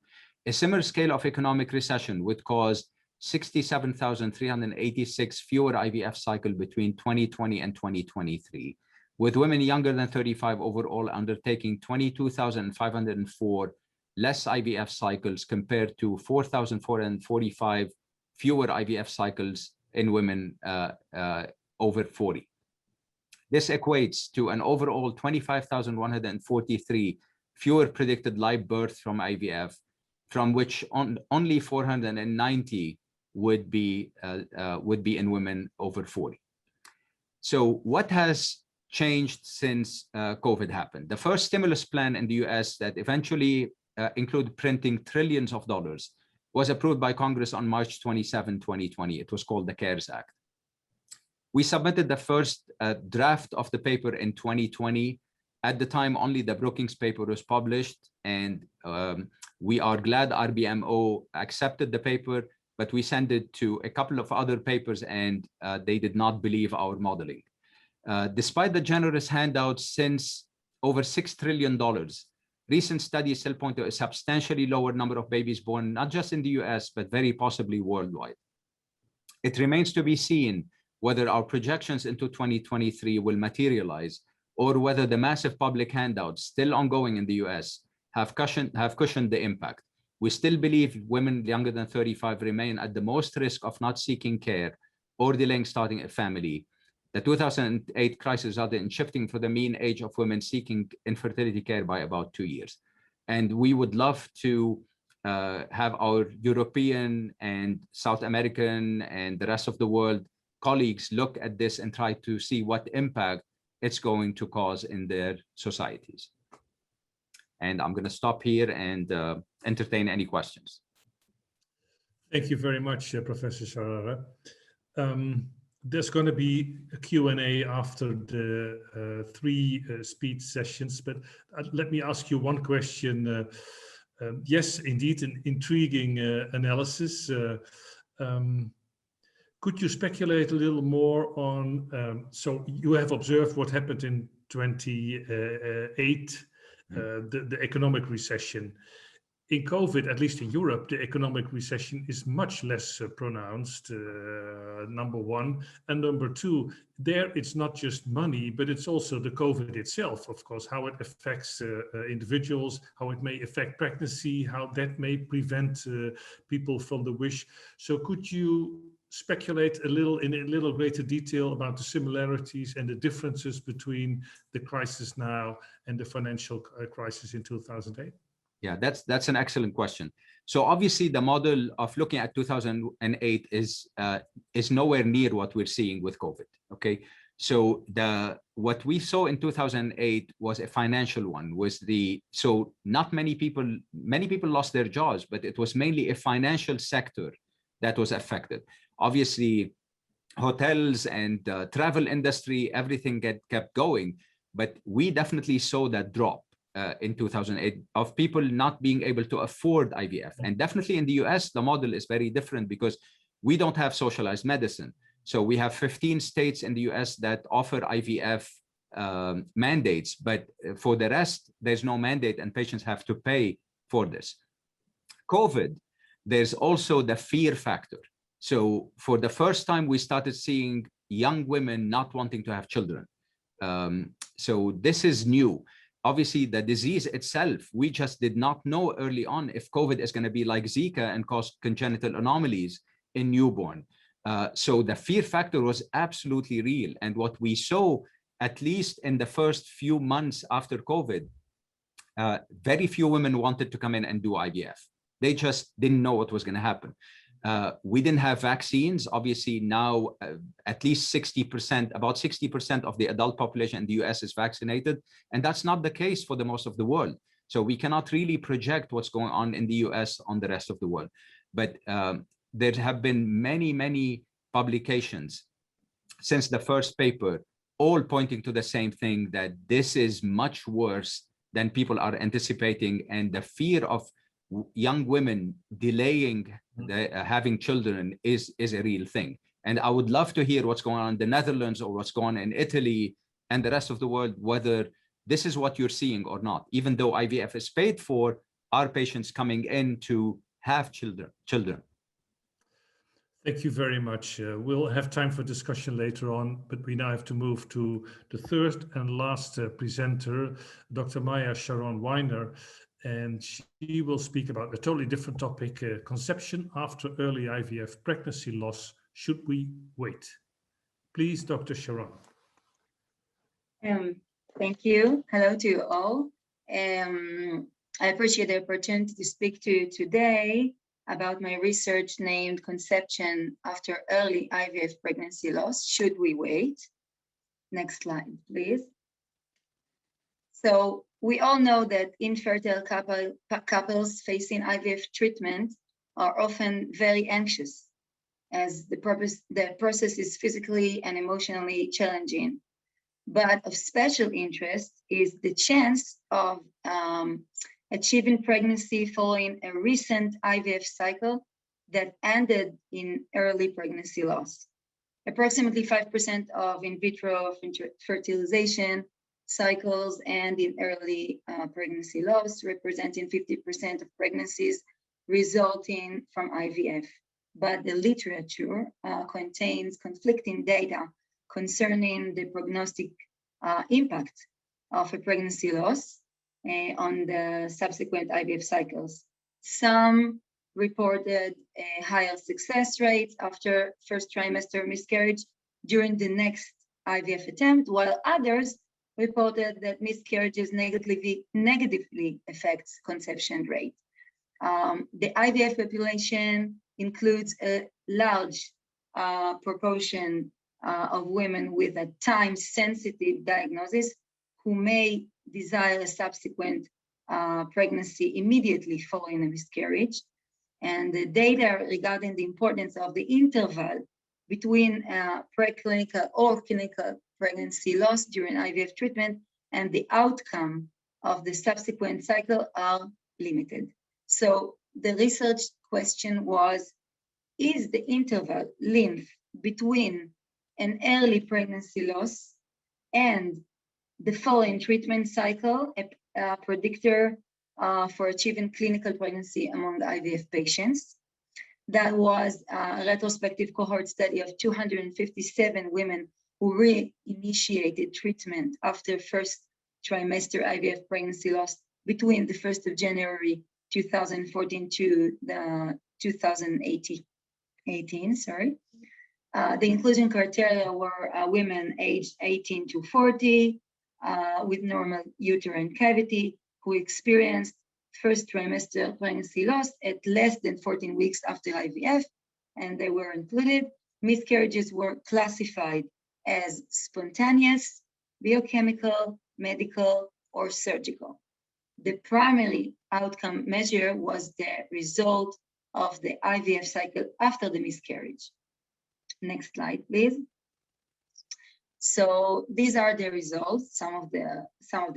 Speaker 5: A similar scale of economic recession would cause 67,386 fewer IVF cycles between 2020 and 2023, with women younger than 35 overall undertaking 22,504 less IVF cycles compared to 4,445 fewer IVF cycles in women over 40. This equates to an overall 25,143 fewer predicted live births from IVF, from which only 490 would be in women over 40. So what has changed since COVID happened. The first stimulus plan in the US that eventually included printing trillions of dollars was approved by Congress on March 27, 2020. It was called the CARES Act. We submitted the first draft of the paper in 2020. At the time, only the Brookings paper was published, and we are glad RBMO accepted the paper, but we sent it to a couple of other papers, and they did not believe our modeling. Despite the generous handouts since over $6 trillion, recent studies still point to a substantially lower number of babies born, not just in the US, but very possibly worldwide. It remains to be seen whether our projections into 2023 will materialize, or whether the massive public handouts still ongoing in the US have cushioned the impact. We still believe women younger than 35 remain at the most risk of not seeking care or delaying starting a family. The 2008 crisis resulted in shifting for the mean age of women seeking infertility care by about 2 years. And we would love to have our European and South American and the rest of the world colleagues look at this and try to see what impact it's going to cause in their societies. And I'm going to stop here and entertain any questions.
Speaker 2: Thank you very much, Professor Sharara. There's going to be a Q&A after the three speech sessions, but let me ask you one question. Yes, indeed, an intriguing analysis. Could you speculate a little more on, so you have observed what happened in 2008, the economic recession. In COVID, at least in Europe, the economic recession is much less pronounced, number one. And number two, there it's not just money, but it's also the COVID itself, of course, how it affects individuals, how it may affect pregnancy, how that may prevent people from the wish. So could you speculate in a little greater detail about the similarities and the differences between the crisis now and the financial crisis in 2008?
Speaker 5: Yeah, that's an excellent question. So obviously the model of looking at 2008 is nowhere near what we're seeing with COVID. Okay, so what we saw in 2008 was a financial one. So not many people lost their jobs, but it was mainly a financial sector that was affected. Obviously, hotels and travel industry, everything kept going, but we definitely saw that drop in 2008 of people not being able to afford IVF. And definitely in the US, the model is very different because we don't have socialized medicine. So we have 15 states in the US that offer IVF mandates, but for the rest, there's no mandate and patients have to pay for this. COVID, there's also the fear factor. So for the first time, we started seeing young women not wanting to have children. So this is new. Obviously, the disease itself, we just did not know early on if COVID is going to be like Zika and cause congenital anomalies in newborn. So the fear factor was absolutely real. And what we saw, at least in the first few months after COVID, very few women wanted to come in and do IVF. They just didn't know what was going to happen. We didn't have vaccines. Obviously now at least 60%, about 60% of the adult population in the US is vaccinated. And that's not the case for the most of the world. So we cannot really project what's going on in the US on the rest of the world. But there have been many, many publications since the first paper, all pointing to the same thing, that this is much worse than people are anticipating. And the fear of young women delaying having children is a real thing. And I would love to hear what's going on in the Netherlands or what's going on in Italy and the rest of the world, whether this is what you're seeing or not. Even though IVF is paid for, are patients coming in to have children?
Speaker 2: Thank you very much. We'll have time for discussion later on, but we now have to move to the third and last presenter, Dr. Maya Sharon-Weiner. And she will speak about a totally different topic, conception after early IVF pregnancy loss. Should we wait? Please, Dr. Sharon.
Speaker 6: Thank you. Hello to you all. I appreciate the opportunity to speak to you today about my research named Conception After Early IVF Pregnancy Loss. Should we wait? Next slide, please. So we all know that infertile couples facing IVF treatment are often very anxious, as the process is physically and emotionally challenging. But of special interest is the chance of achieving pregnancy following a recent IVF cycle that ended in early pregnancy loss. Approximately 5% of in vitro fertilization cycles end in early pregnancy loss, representing 50% of pregnancies resulting from IVF. But the literature contains conflicting data concerning the prognostic impact of a pregnancy loss on the subsequent IVF cycles. Some reported a higher success rate after first trimester miscarriage during the next IVF attempt, while others reported that miscarriages negatively affects conception rate. The IVF population includes a large proportion of women with a time-sensitive diagnosis who may desire a subsequent pregnancy immediately following a miscarriage. And the data regarding the importance of the interval between preclinical or clinical pregnancy loss during IVF treatment and the outcome of the subsequent cycle are limited. So the research question was, is the interval length between an early pregnancy loss and the following treatment cycle a predictor for achieving clinical pregnancy among IVF patients? That was a retrospective cohort study of 257 women who reinitiated treatment after first trimester IVF pregnancy loss between the 1st of January 2014 to the 2018. The inclusion criteria were women aged 18 to 40 with normal uterine cavity who experienced first trimester pregnancy loss at less than 14 weeks after IVF, and they were included. Miscarriages were classified as spontaneous, biochemical, medical, or surgical. The primary outcome measure was the result of the IVF cycle after the miscarriage. Next slide, please. So these are the results, some of the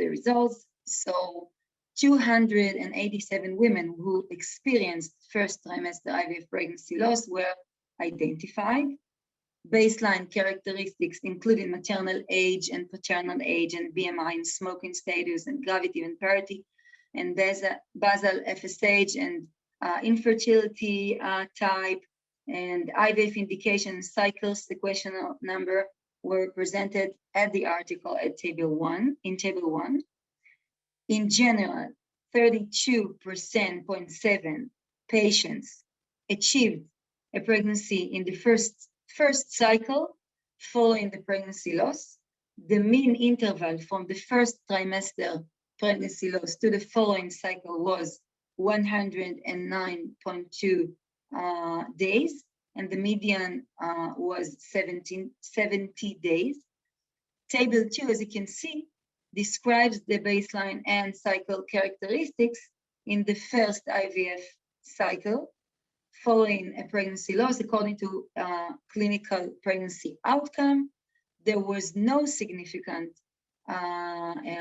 Speaker 6: results. So 287 women who experienced first trimester IVF pregnancy loss were identified. Baseline characteristics including maternal age and paternal age and BMI and smoking status and gravity and parity and basal FSH and infertility type and IVF indication cycle sequential number were presented at the article at table 1. In general, 32.7% patients achieved a pregnancy in the first cycle following the pregnancy loss. The mean interval from the first trimester pregnancy loss to the following cycle was 109.2 days, and the median was 70 days. Table 2, as you can see, describes the baseline and cycle characteristics in the first IVF cycle following a pregnancy loss. According to clinical pregnancy outcome, there was no significant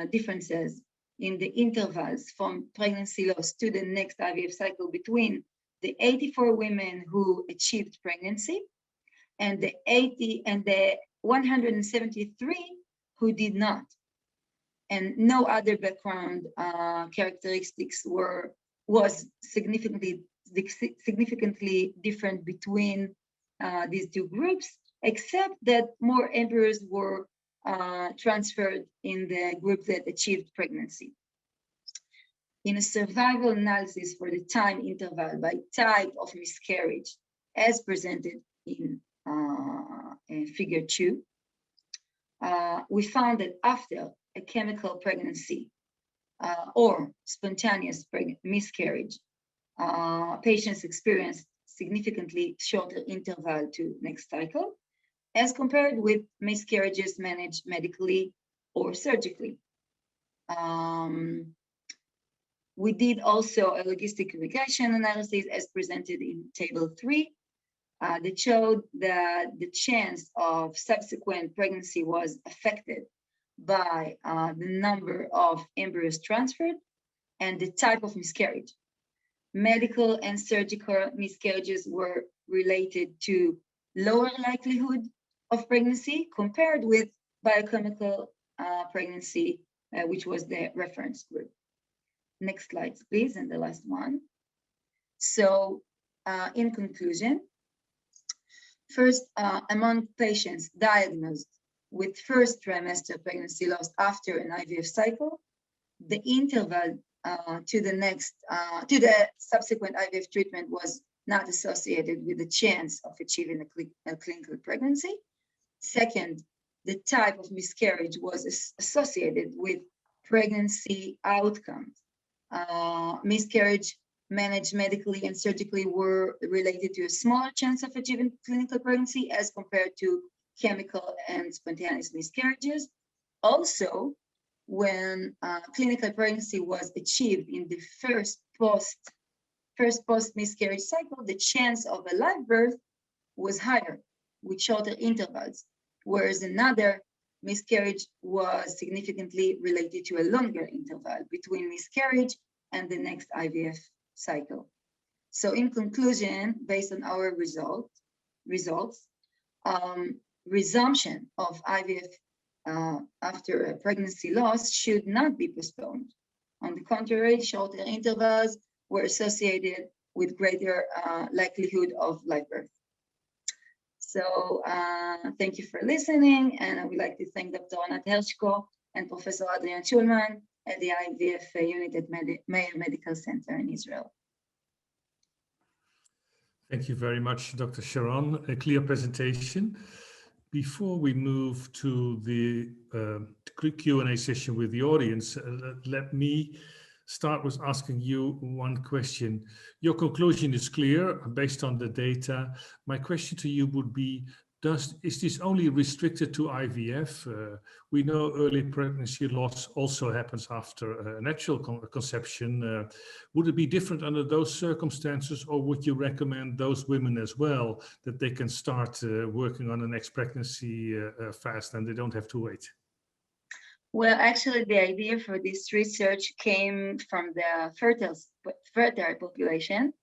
Speaker 6: differences in the intervals from pregnancy loss to the next IVF cycle between the 84 women who achieved pregnancy and the 173 who did not. And no other background characteristics was significantly different between these two groups, except that more embryos were transferred in the group that achieved pregnancy. In a survival analysis for the time interval by type of miscarriage, as presented in figure 2, we found that after a chemical pregnancy or spontaneous miscarriage, patients experienced significantly shorter interval to next cycle. as compared with miscarriages managed medically or surgically. We did also a logistic regression analysis as presented in table 3 that showed that the chance of subsequent pregnancy was affected by the number of embryos transferred and the type of miscarriage. Medical and surgical miscarriages were related to lower likelihood of pregnancy compared with biochemical pregnancy, which was the reference group. Next slide, please, and the last one. So in conclusion, first, among patients diagnosed with first trimester pregnancy loss after an IVF cycle, the interval to the subsequent IVF treatment was not associated with the chance of achieving a clinical pregnancy. Second, the type of miscarriage was associated with pregnancy outcomes. Miscarriage managed medically and surgically were related to a smaller chance of achieving clinical pregnancy as compared to chemical and spontaneous miscarriages. Also, when clinical pregnancy was achieved in the first post miscarriage cycle, the chance of a live birth was higher with shorter intervals, whereas another miscarriage was significantly related to a longer interval between miscarriage and the next IVF cycle. So in conclusion, based on our results, resumption of IVF after a pregnancy loss should not be postponed. On the contrary, shorter intervals were associated with greater likelihood of live birth. So thank you for listening, and I would like to thank Dr. Anat Hershko and Professor Adrian Schulman at the IVF unit at Maya Medical Center in Israel.
Speaker 2: Thank you very much, Dr. Sharon. A clear presentation. Before we move to the Q&A session with the audience, let me start with asking you one question. Your conclusion is clear based on the data. My question to you would be, is this only restricted to IVF? We know early pregnancy loss also happens after a natural conception. Would it be different under those circumstances, or would you recommend those women as well that they can start working on the next pregnancy fast and they don't have to wait?
Speaker 6: Well, actually, the idea for this research came from the fertile population.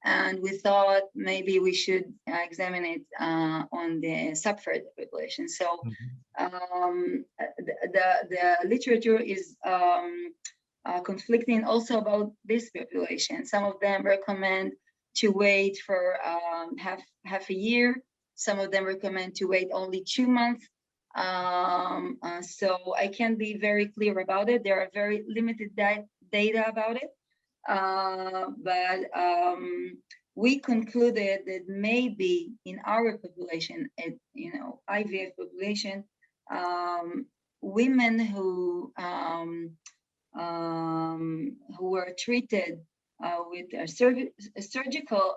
Speaker 6: And we thought maybe we should examine it on the subfertile population. So the literature is conflicting also about this population. Some of them recommend to wait for half a year. Some of them recommend to wait only 2 months. So I can't be very clear about it. There are very limited data about it. But we concluded that maybe in our population, IVF population, women who were treated with a surgical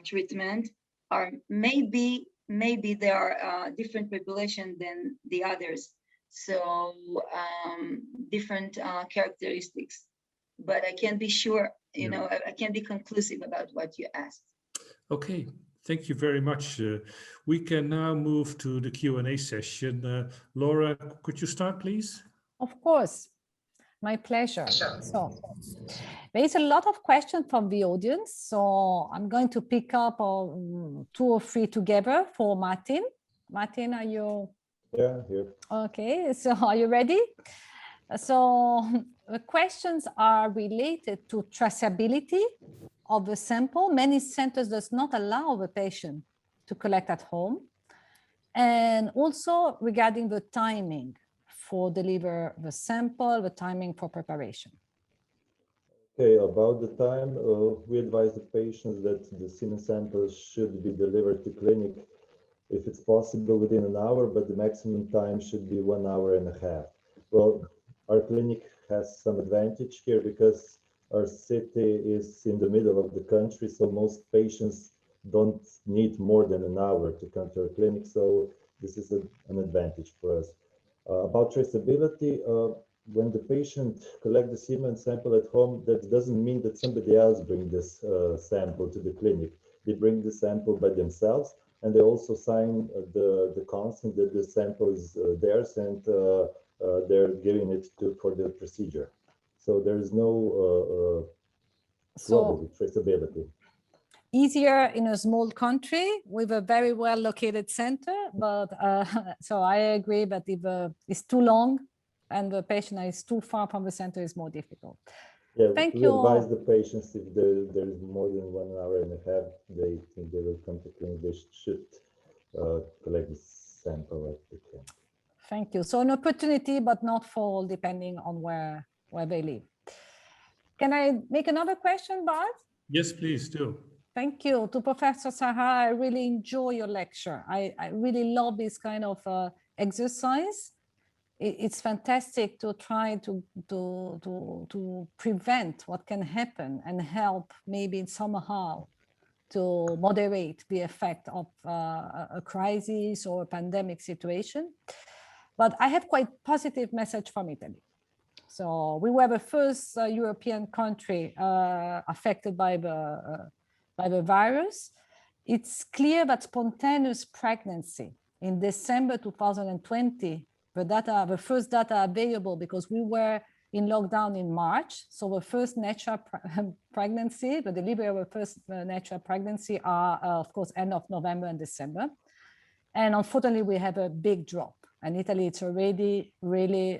Speaker 6: treatment are maybe they are different population than the others. So different characteristics. But I can't be sure, I can't be conclusive about what you asked.
Speaker 2: Okay, thank you very much. We can now move to the Q&A session. Laura, could you start, please?
Speaker 1: Of course, my pleasure. So there's a lot of questions from the audience, so I'm going to pick up 2 or 3 together for Martin. Martin, are you?
Speaker 4: Yeah, here.
Speaker 1: Okay, so are you ready? So the questions are related to traceability of the sample. Many centers does not allow the patient to collect at home. And also regarding the timing for deliver the sample, the timing for preparation.
Speaker 4: Okay, about the time, we advise the patients that the semen samples should be delivered to clinic if it's possible within an hour, but the maximum time should be 1 hour and a half. Well, our clinic has some advantage here because our city is in the middle of the country, so most patients don't need more than an hour to come to our clinic. So this is an advantage for us. About traceability, when the patient collects the semen sample at home, that doesn't mean that somebody else brings this sample to the clinic. They bring the sample by themselves, and they also sign the consent that the sample is theirs, and they're giving it for the procedure. So there is no trouble with traceability.
Speaker 1: Easier in a small country with a very well located center, but so I agree that if it's too long and the patient is too far from the center, is more difficult.
Speaker 4: Yeah,
Speaker 1: Thank
Speaker 4: we
Speaker 1: you.
Speaker 4: advise the patients if there is more than 1 hour and a half, they think they will come to clinic, they should collect the sample at the clinic.
Speaker 1: Thank you. So an opportunity, but not for all, depending on where they live. Can I make another question, Bart?
Speaker 2: Yes, please do.
Speaker 1: Thank you. To Professor Sharara, I really enjoy your lecture. I really love this kind of exercise. It's fantastic to try to prevent what can happen and help maybe somehow to moderate the effect of a crisis or a pandemic situation. But I have quite positive message from Italy. So we were the first European country affected by the virus. It's clear that spontaneous pregnancy in December 2020, the first data available, because we were in lockdown in March. So the first natural pregnancy, the delivery of the first natural pregnancy are, of course, end of November and December. And unfortunately, we have a big drop. And Italy, it's already really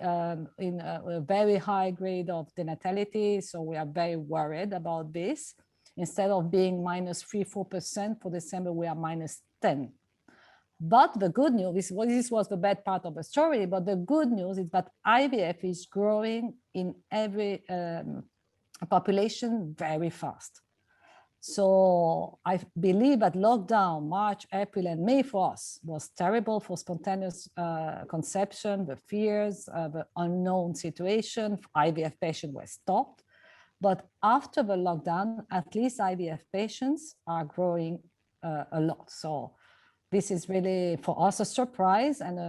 Speaker 1: in a very high grade of denatality. So we are very worried about this. Instead of being -3-4% for December, we are -10. But the good news, this was the bad part of the story, but the good news is that IVF is growing in every population very fast. So I believe that lockdown, March, April, and May for us was terrible for spontaneous conception, the fears, the unknown situation. IVF patients were stopped. But after the lockdown, at least IVF patients are growing a lot. So this is really for us a surprise and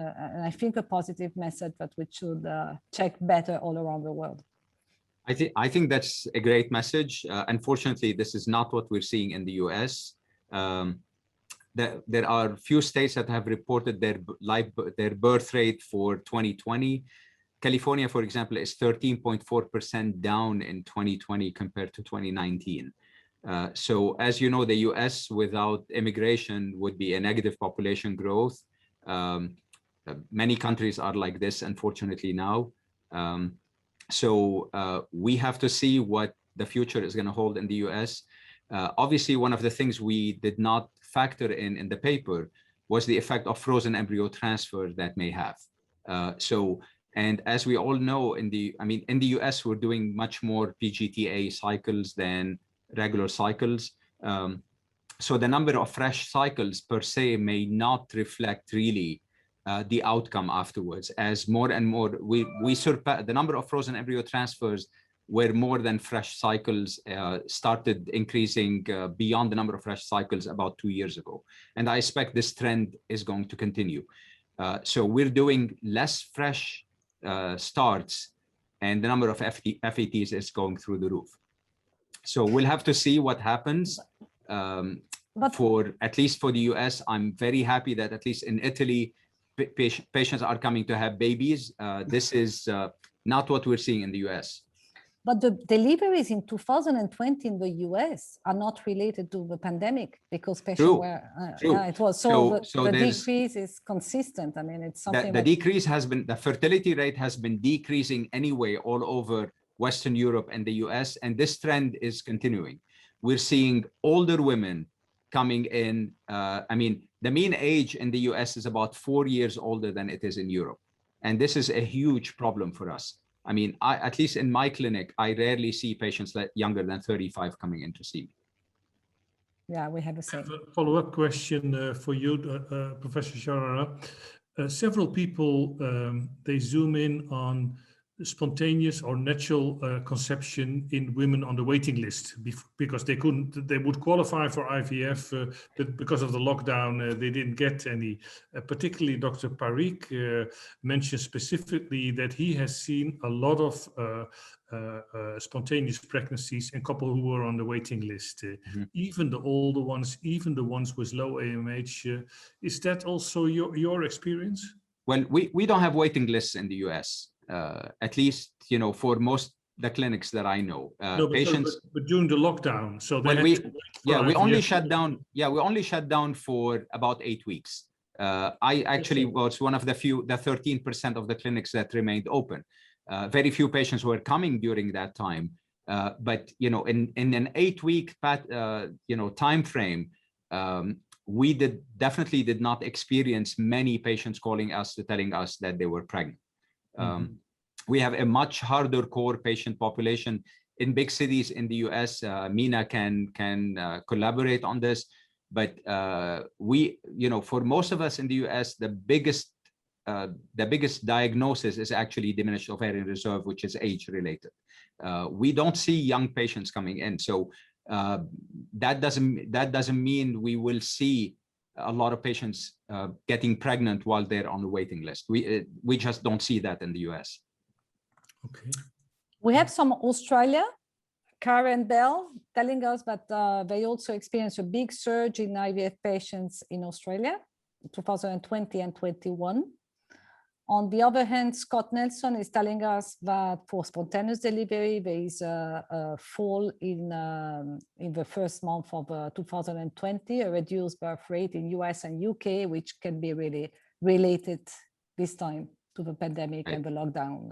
Speaker 1: I think a positive message that we should check better all around the world.
Speaker 5: I think that's a great message. Unfortunately, this is not what we're seeing in the US. There are few states that have reported their birth rate for 2020. California, for example, is 13.4% down in 2020 compared to 2019. So as you know, the US without immigration would be a negative population growth. Many countries are like this, unfortunately, now. So we have to see what the future is going to hold in the US. Obviously, one of the things we did not factor in the paper was the effect of frozen embryo transfer that may have. And as we all know, in the US, we're doing much more PGTA cycles than regular cycles. So the number of fresh cycles per se may not reflect really the outcome afterwards. As more and more, we surpass the number of frozen embryo transfers where more than fresh cycles started increasing beyond the number of fresh cycles about 2 years ago. And I expect this trend is going to continue. So we're doing less fresh starts and the number of FETs is going through the roof. So we'll have to see what happens. For at least for the US, I'm very happy that at least in Italy, patients are coming to have babies. This is not what we're seeing in the US.
Speaker 1: But the deliveries in 2020 in the US are not related to the pandemic because patients were, yeah, it was. So the decrease is consistent. I mean, it's something.
Speaker 5: The decrease has been, the fertility rate has been decreasing anyway all over Western Europe and the US, and this trend is continuing. We're seeing older women coming in. I mean, the mean age in the US is about 4 years older than it is in Europe. And this is a huge problem for us. I mean, at least in my clinic, I rarely see patients younger than 35 coming in to see me.
Speaker 1: Yeah, we have the same.
Speaker 2: A follow-up question for you, Professor Sharara. Several people, they zoom in on spontaneous or natural conception in women on the waiting list because they would qualify for IVF, but because of the lockdown, they didn't get any. Particularly Dr. Parikh mentioned specifically that he has seen a lot of spontaneous pregnancies in couples who were on the waiting list, even the older ones, even the ones with low AMH. Is that also your experience?
Speaker 5: Well, we don't have waiting lists in the US, at least, you know, for most the clinics that I know.
Speaker 2: No,
Speaker 5: Patients.
Speaker 2: but during the lockdown, so they
Speaker 5: we only shut down. Yeah, we only shut down for about 8 weeks. I actually was one of the 13% of the clinics that remained open. Very few patients were coming during that time, but you know, in an 8-week time frame. We definitely did not experience many patients calling us telling us that they were pregnant. We have a much harder core patient population in big cities in the US. Mina can collaborate on this, but for most of us in the US, the biggest diagnosis is actually diminished ovarian reserve, which is age related. We don't see young patients coming in, so that doesn't mean we will see a lot of patients getting pregnant while they're on the waiting list. We just don't see that in the US.
Speaker 2: Okay.
Speaker 1: We have some Australia, Karen Bell, telling us that they also experienced a big surge in IVF patients in Australia, 2020 and 21. On the other hand, Scott Nelson is telling us that for spontaneous delivery, there is a fall in the first month of 2020, a reduced birth rate in US and UK, which can be really related this time to the pandemic and the lockdown.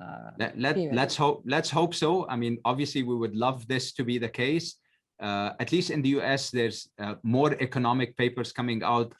Speaker 5: Let's hope so. I mean, obviously, we would love this to be the case. At least in the US, there's more economic papers coming out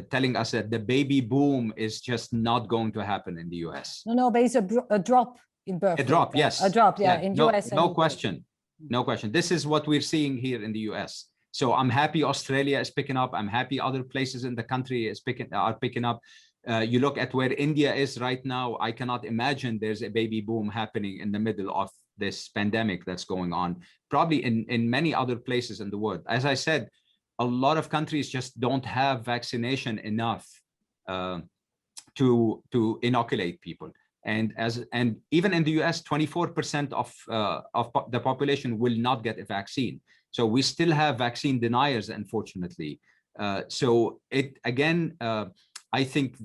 Speaker 5: telling us that the baby boom is just not going to happen in the US.
Speaker 1: No, there is a drop in birth rate.
Speaker 5: A drop, yes.
Speaker 1: A drop, yeah, in US.
Speaker 5: No question. No question. This is what we're seeing here in the US. So I'm happy Australia is picking up. I'm happy other places in the country are picking up. You look at where India is right now, I cannot imagine there's a baby boom happening in the middle of this pandemic that's going on, probably in many other places in the world. As I said, a lot of countries just don't have vaccination enough to inoculate people. And even in the US, 24% of the population will not get a vaccine. So we still have vaccine deniers, unfortunately. So I think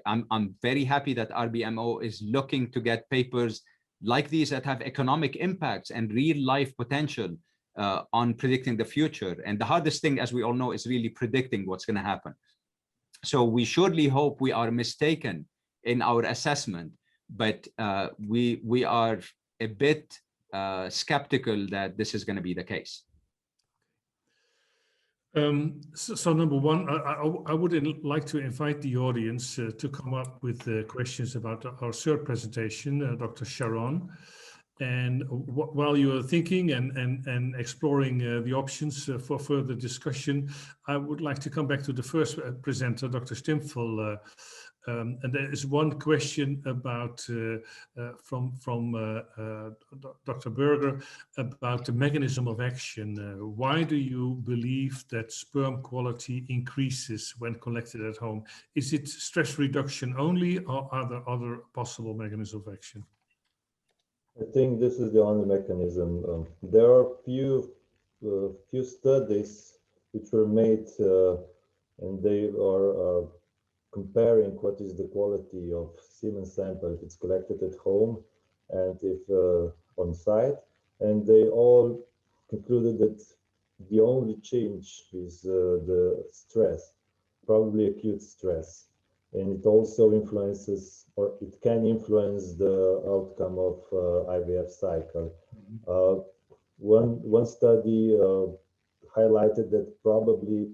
Speaker 5: I'm very happy that RBMO is looking to get papers like these that have economic impacts and real life potential on predicting the future. And the hardest thing, as we all know, is really predicting what's going to happen. So we surely hope we are mistaken in our assessment, but we are a bit skeptical that this is going to be the case.
Speaker 2: So number one, I would like to invite the audience to come up with questions about our third presentation, Dr. Sharon. And while you are thinking and exploring the options for further discussion, I would like to come back to the first presenter, Dr. Stimpfel. And there is one question about from Dr. Berger about the mechanism of action. Why do you believe that sperm quality increases when collected at home? Is it stress reduction only, or are there other possible mechanisms of action?
Speaker 4: I think this is the only mechanism. There are few studies which were made, and they are comparing what is the quality of semen sample if it's collected at home and if on site, and they all concluded that the only change is the stress, probably acute stress, and it also influences, or it can influence, the outcome of IVF cycle. One study highlighted that probably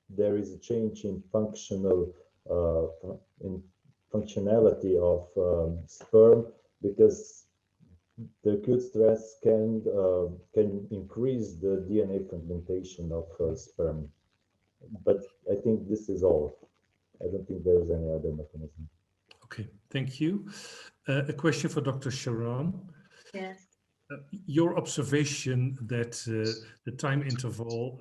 Speaker 4: there is a change in functionality of sperm, because the acute stress can increase the DNA fragmentation of sperm. But I think this is all. I don't think there's any other mechanism.
Speaker 2: Okay, thank you. A question for Dr. Sharon.
Speaker 6: Yes.
Speaker 2: Your observation that the time interval,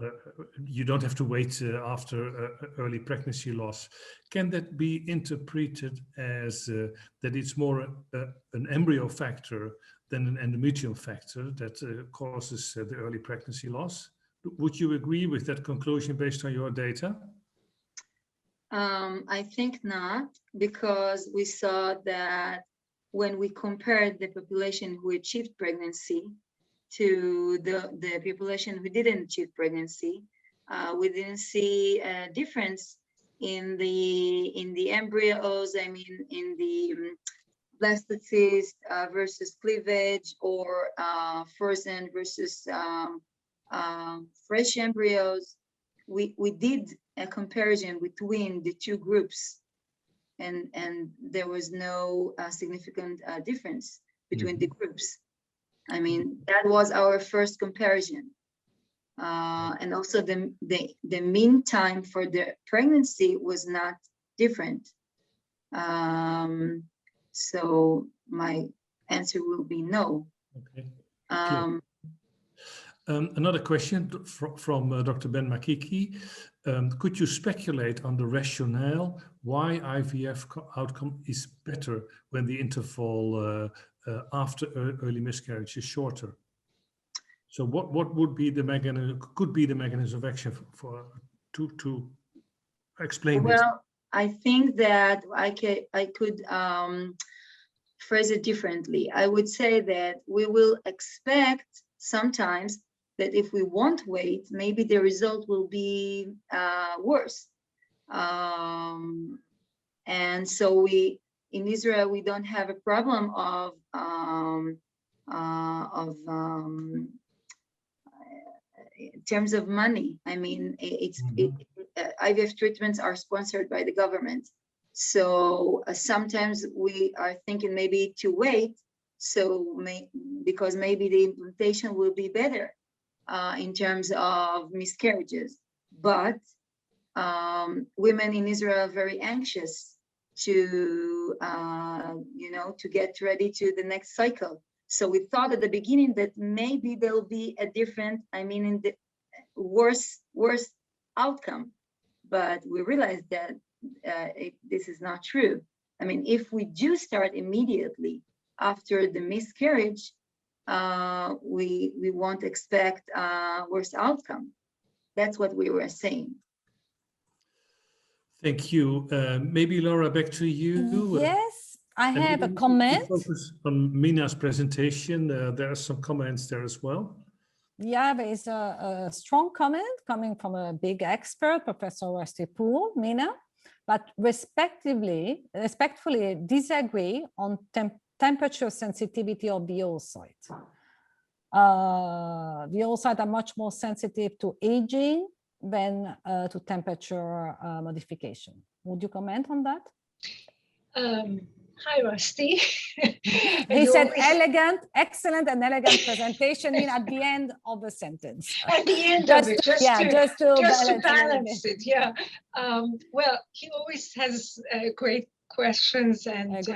Speaker 2: you don't have to wait after early pregnancy loss, can that be interpreted as that it's more an embryo factor than an endometrial factor that causes the early pregnancy loss? Would you agree with that conclusion based on your data?
Speaker 6: I think not, because we saw that when we compared the population who achieved pregnancy to the population who didn't achieve pregnancy, we didn't see a difference in the embryos, I mean, in the blastocyst versus cleavage, or frozen versus fresh embryos. We did a comparison between the two groups, and there was no significant difference between the groups. I mean, that was our first comparison. And also the mean time for the pregnancy was not different. So my answer will be no.
Speaker 2: Okay. Another question from Dr. Ben Makiki. Could you speculate on the rationale why IVF outcome is better when the interval after early miscarriage is shorter? So what would be the mechanism, could be the mechanism of action to explain this?
Speaker 6: Well, I think that I could phrase it differently. I would say that we will expect sometimes that if we won't wait, maybe the result will be worse. And so in Israel, we don't have a problem of in terms of money. I mean, IVF treatments are sponsored by the government. So sometimes we are thinking maybe to wait, because maybe the implantation will be better in terms of miscarriages. But women in Israel are very anxious to, to get ready to the next cycle. So we thought at the beginning that maybe there'll be a different, in the worse outcome. But we realized that this is not true. I mean, if we do start immediately after the miscarriage, we won't expect worse outcome. That's what we were saying.
Speaker 2: Thank you. Maybe Laura, back to you.
Speaker 7: Yes, I have a comment.
Speaker 2: Focus on Mina's presentation. There are some comments there as well.
Speaker 7: Yeah, there is a strong comment coming from a big expert, Professor Rusty Poole, Mina, but respectfully disagree on temperature sensitivity of the oocyte. The oocyte are much more sensitive to aging than to temperature modification. Would you comment on that?
Speaker 3: Hi, Rusty.
Speaker 7: He said excellent and elegant presentation at the end of the sentence.
Speaker 3: At the end of it, just to balance it, yeah. Well, he always has great questions and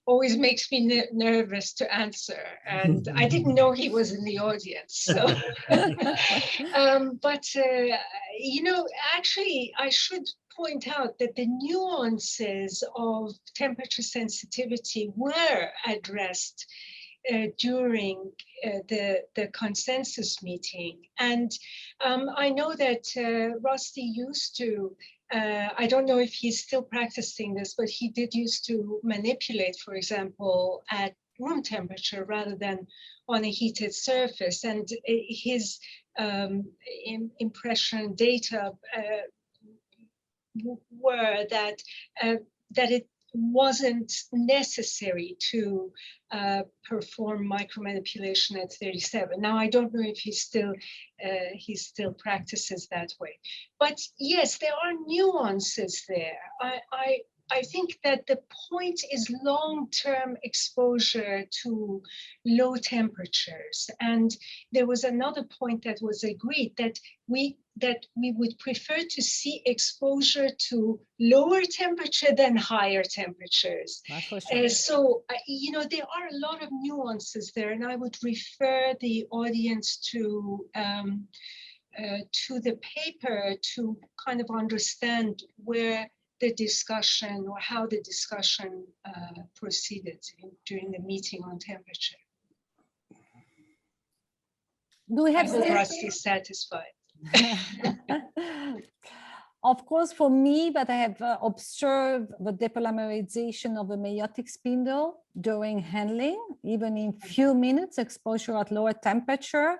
Speaker 3: always makes me nervous to answer. And I didn't know he was in the audience. So, actually, I should point out that the nuances of temperature sensitivity were addressed during the consensus meeting. And I know that Rusty used to, I don't know if he's still practicing this, but he did used to manipulate, for example, at room temperature rather than on a heated surface. And his impression data were that it wasn't necessary to perform micromanipulation at 37. Now, I don't know if he still practices that way. But yes, there are nuances there. I think that the point is long-term exposure to low temperatures. And there was another point that was agreed, that we would prefer to see exposure to lower temperature than higher temperatures.
Speaker 7: Sure.
Speaker 3: So, you know, there are a lot of nuances there, and I would refer the audience to the paper to kind of understand where the discussion or how the discussion proceeded during the meeting on temperature.
Speaker 7: Do we have
Speaker 3: Rusty satisfied?
Speaker 7: Of course, for me, but I have observed the depolymerization of the meiotic spindle during handling, even in few minutes exposure at lower temperature.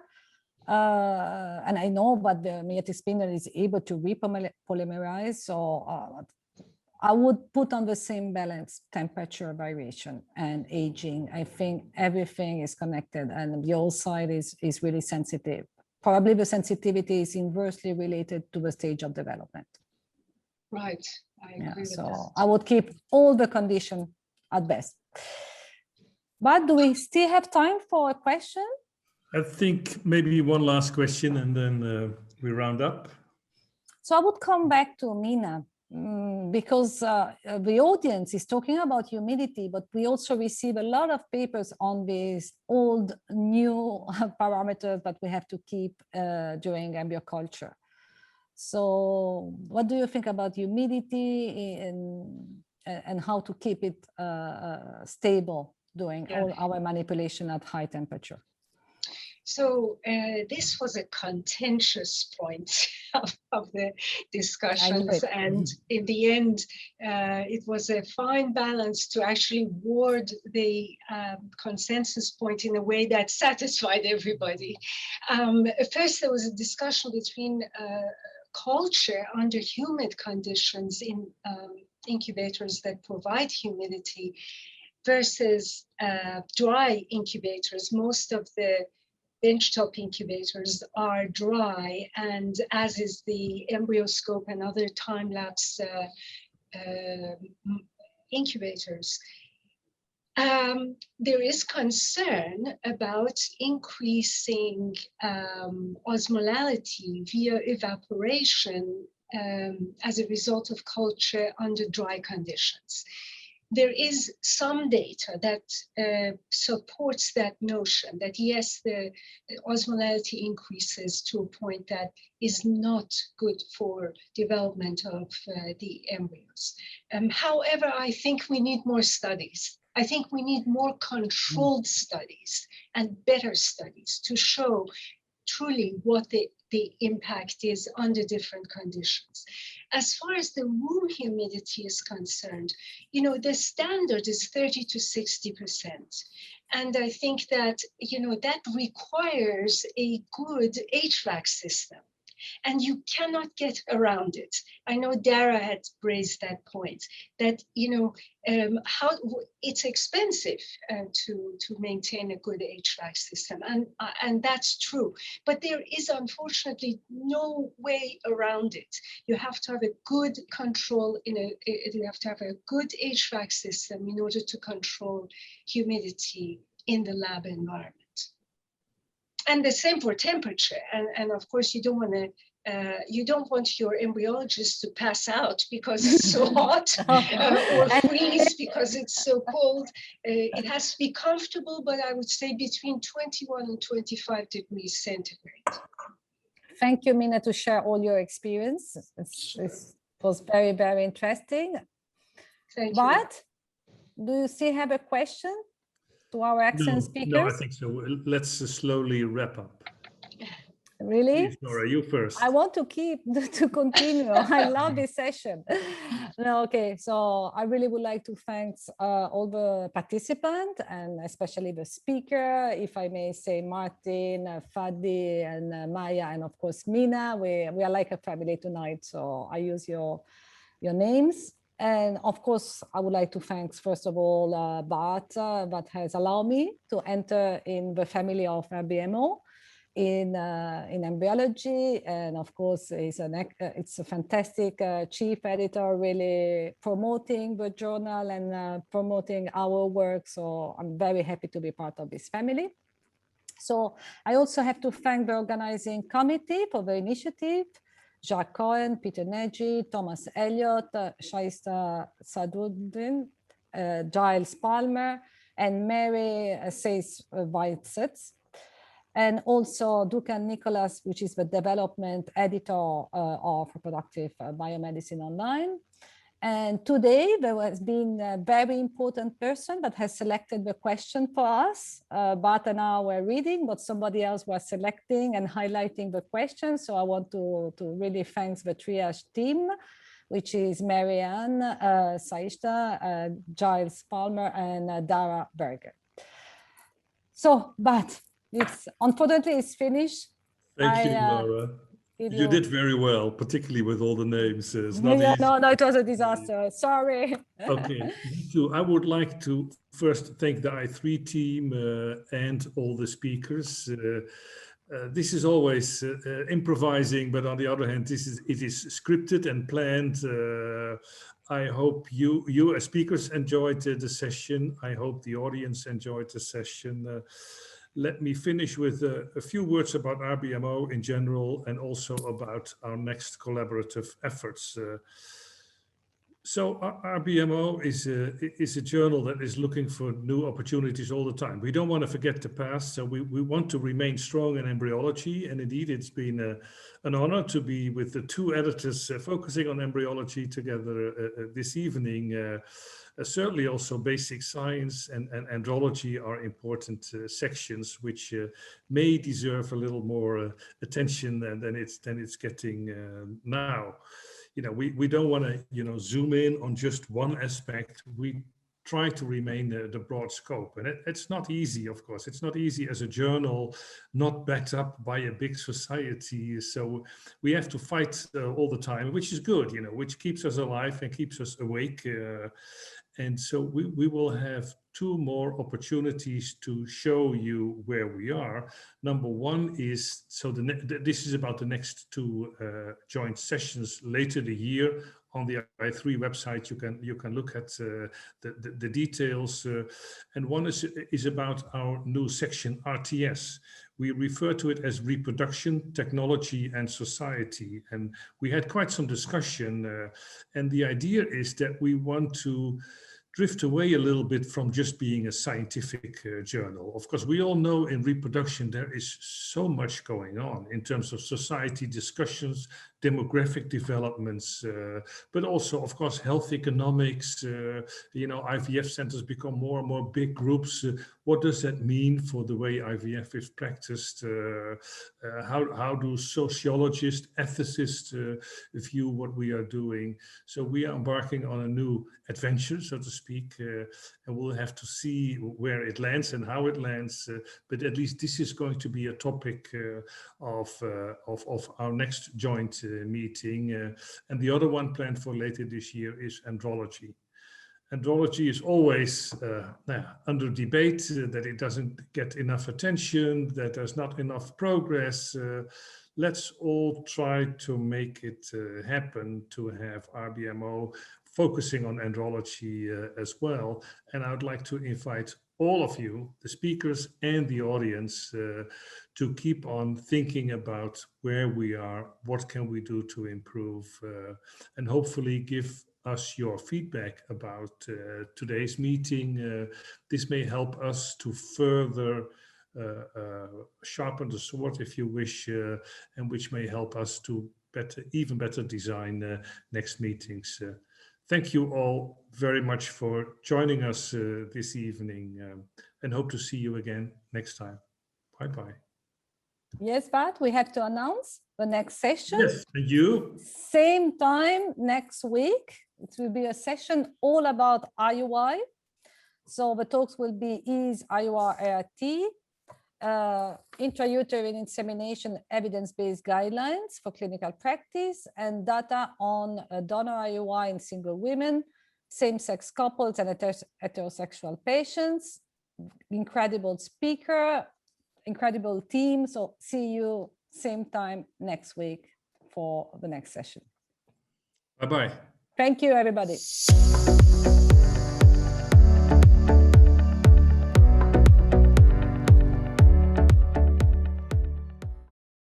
Speaker 7: And I know that the meiotic spindle is able to repolymerize, so I would put on the same balance temperature variation and aging. I think everything is connected, and the oocyte is really sensitive. Probably the sensitivity is inversely related to the stage of development.
Speaker 3: Right, I agree with
Speaker 7: so
Speaker 3: that.
Speaker 7: I would keep all the conditions at best. But do we still have time for a question?
Speaker 2: I think maybe one last question and then we round up.
Speaker 7: So I would come back to Mina, because the audience is talking about humidity, but we also receive a lot of papers on these old, new parameters that we have to keep during embryo culture. So what do you think about humidity and how to keep it stable during all our manipulation at high temperature?
Speaker 3: So this was a contentious point of the discussions, and in the end, it was a fine balance to actually word the consensus point in a way that satisfied everybody. First, there was a discussion between culture under humid conditions in incubators that provide humidity versus dry incubators. Most of the benchtop incubators are dry, and as is the EmbryoScope and other time-lapse incubators. There is concern about increasing osmolality via evaporation as a result of culture under dry conditions. There is some data that supports that notion that yes, the osmolality increases to a point that is not good for development of the embryos. However, I think we need more studies. I think we need more controlled studies and better studies to show truly what the impact is under different conditions. As far as the room humidity is concerned, you know, the standard is 30 to 60%. And I think that, you know, that requires a good HVAC system. And you cannot get around it. I know Dara had raised that point, that, you know, how it's expensive to maintain a good HVAC system, and that's true. But there is unfortunately no way around it. You have to have a good control you have to have a good HVAC system in order to control humidity in the lab environment. And the same for temperature. And of course, you don't want your embryologist to pass out because it's so hot or freeze because it's so cold. It has to be comfortable, but I would say between 21 and 25 degrees centigrade.
Speaker 7: Thank you, Mina, to share all your experience. It was very, very interesting.
Speaker 3: Thank you.
Speaker 7: Bart, do you still have a question to our excellent speakers?
Speaker 2: No, I think so. Let's slowly wrap up.
Speaker 7: Really?
Speaker 2: Please, Nora, you first.
Speaker 7: I want to continue. I love this session. No, okay, so I really would like to thank all the participants and especially the speaker, if I may say, Martin, Fady, and Maya, and of course Mina. We are like a family tonight, so I use your names. And of course, I would like to thank, first of all, Bart, that has allowed me to enter in the family of RBMO. in embryology, and of course it's a fantastic chief editor, really promoting the journal and promoting our work. So I'm very happy to be part of this family. So I also have to thank the organizing committee for the initiative: Jacques Cohen, Peter Nagy, Thomas Elliott, Shaista Saduddin, Giles Palmer, and Mary Says-Weitzetz. And also Dukan Nicholas, which is the development editor of Reproductive Biomedicine Online. And today there has been a very important person that has selected the question for us. Bart and I were reading, but somebody else was selecting and highlighting the question. So I want to really thank the triage team, which is Marianne, Saishta, Giles Palmer, and Dara Berger. So, but unfortunately it's finished.
Speaker 2: Thank you, Laura. You did very well, particularly with all the names. It's not easy.
Speaker 7: No, it was a disaster. Sorry.
Speaker 2: Okay, me too. I would like to first thank the I3 team and all the speakers. This is always improvising, but on the other hand, it is scripted and planned. I hope you as speakers enjoyed the session. I hope the audience enjoyed the session. Let me finish with a few words about RBMO in general and also about our next collaborative efforts. So RBMO is a journal that is looking for new opportunities all the time. We don't want to forget the past, so we want to remain strong in embryology. And indeed, it's been an honor to be with the two editors focusing on embryology together this evening. Certainly also basic science and andrology are important sections which may deserve a little more attention than it's getting now. You know, we don't want to, zoom in on just one aspect. We try to remain the broad scope. And it's not easy, of course. It's not easy as a journal, not backed up by a big society. So we have to fight all the time, which is good, which keeps us alive and keeps us awake. And so we will have two more opportunities to show you where we are. Number one is, so this is about the next two joint sessions later the year. On the I3 website, you can look at the details. And one is about our new section, RTS. We refer to it as Reproduction, Technology and Society. And we had quite some discussion. And the idea is that we want to drift away a little bit from just being a scientific journal. Of course, we all know in reproduction there is so much going on in terms of society discussions, demographic developments, but also, of course, health economics. IVF centers become more and more big groups. What does that mean for the way IVF is practiced? How do sociologists, ethicists view what we are doing? So we are embarking on a new adventure, so to speak, and we'll have to see where it lands and how it lands. But at least this is going to be a topic of our next joint meeting. And the other one planned for later this year is andrology. Andrology is always under debate, that it doesn't get enough attention, that there's not enough progress. Let's all try to make it happen to have RBMO focusing on andrology as well. And I would like to invite all of you, the speakers and the audience, to keep on thinking about where we are, what can we do to improve, and hopefully give us your feedback about today's meeting. This may help us to further sharpen the sword, if you wish, and which may help us to even better design next meetings. Thank you all very much for joining us this evening, and hope to see you again next time. Bye-bye.
Speaker 7: Yes, Bart, we have to announce the next session.
Speaker 2: Yes, and you? Same
Speaker 7: time next week. It will be a session all about IUI. So the talks will be Is IUI ART, intrauterine insemination evidence-based guidelines for clinical practice, and data on donor IUI in single women, same-sex couples and heterosexual patients. Incredible speaker, incredible team. So see you same time next week for the next session.
Speaker 2: Bye-bye.
Speaker 7: Thank you, everybody.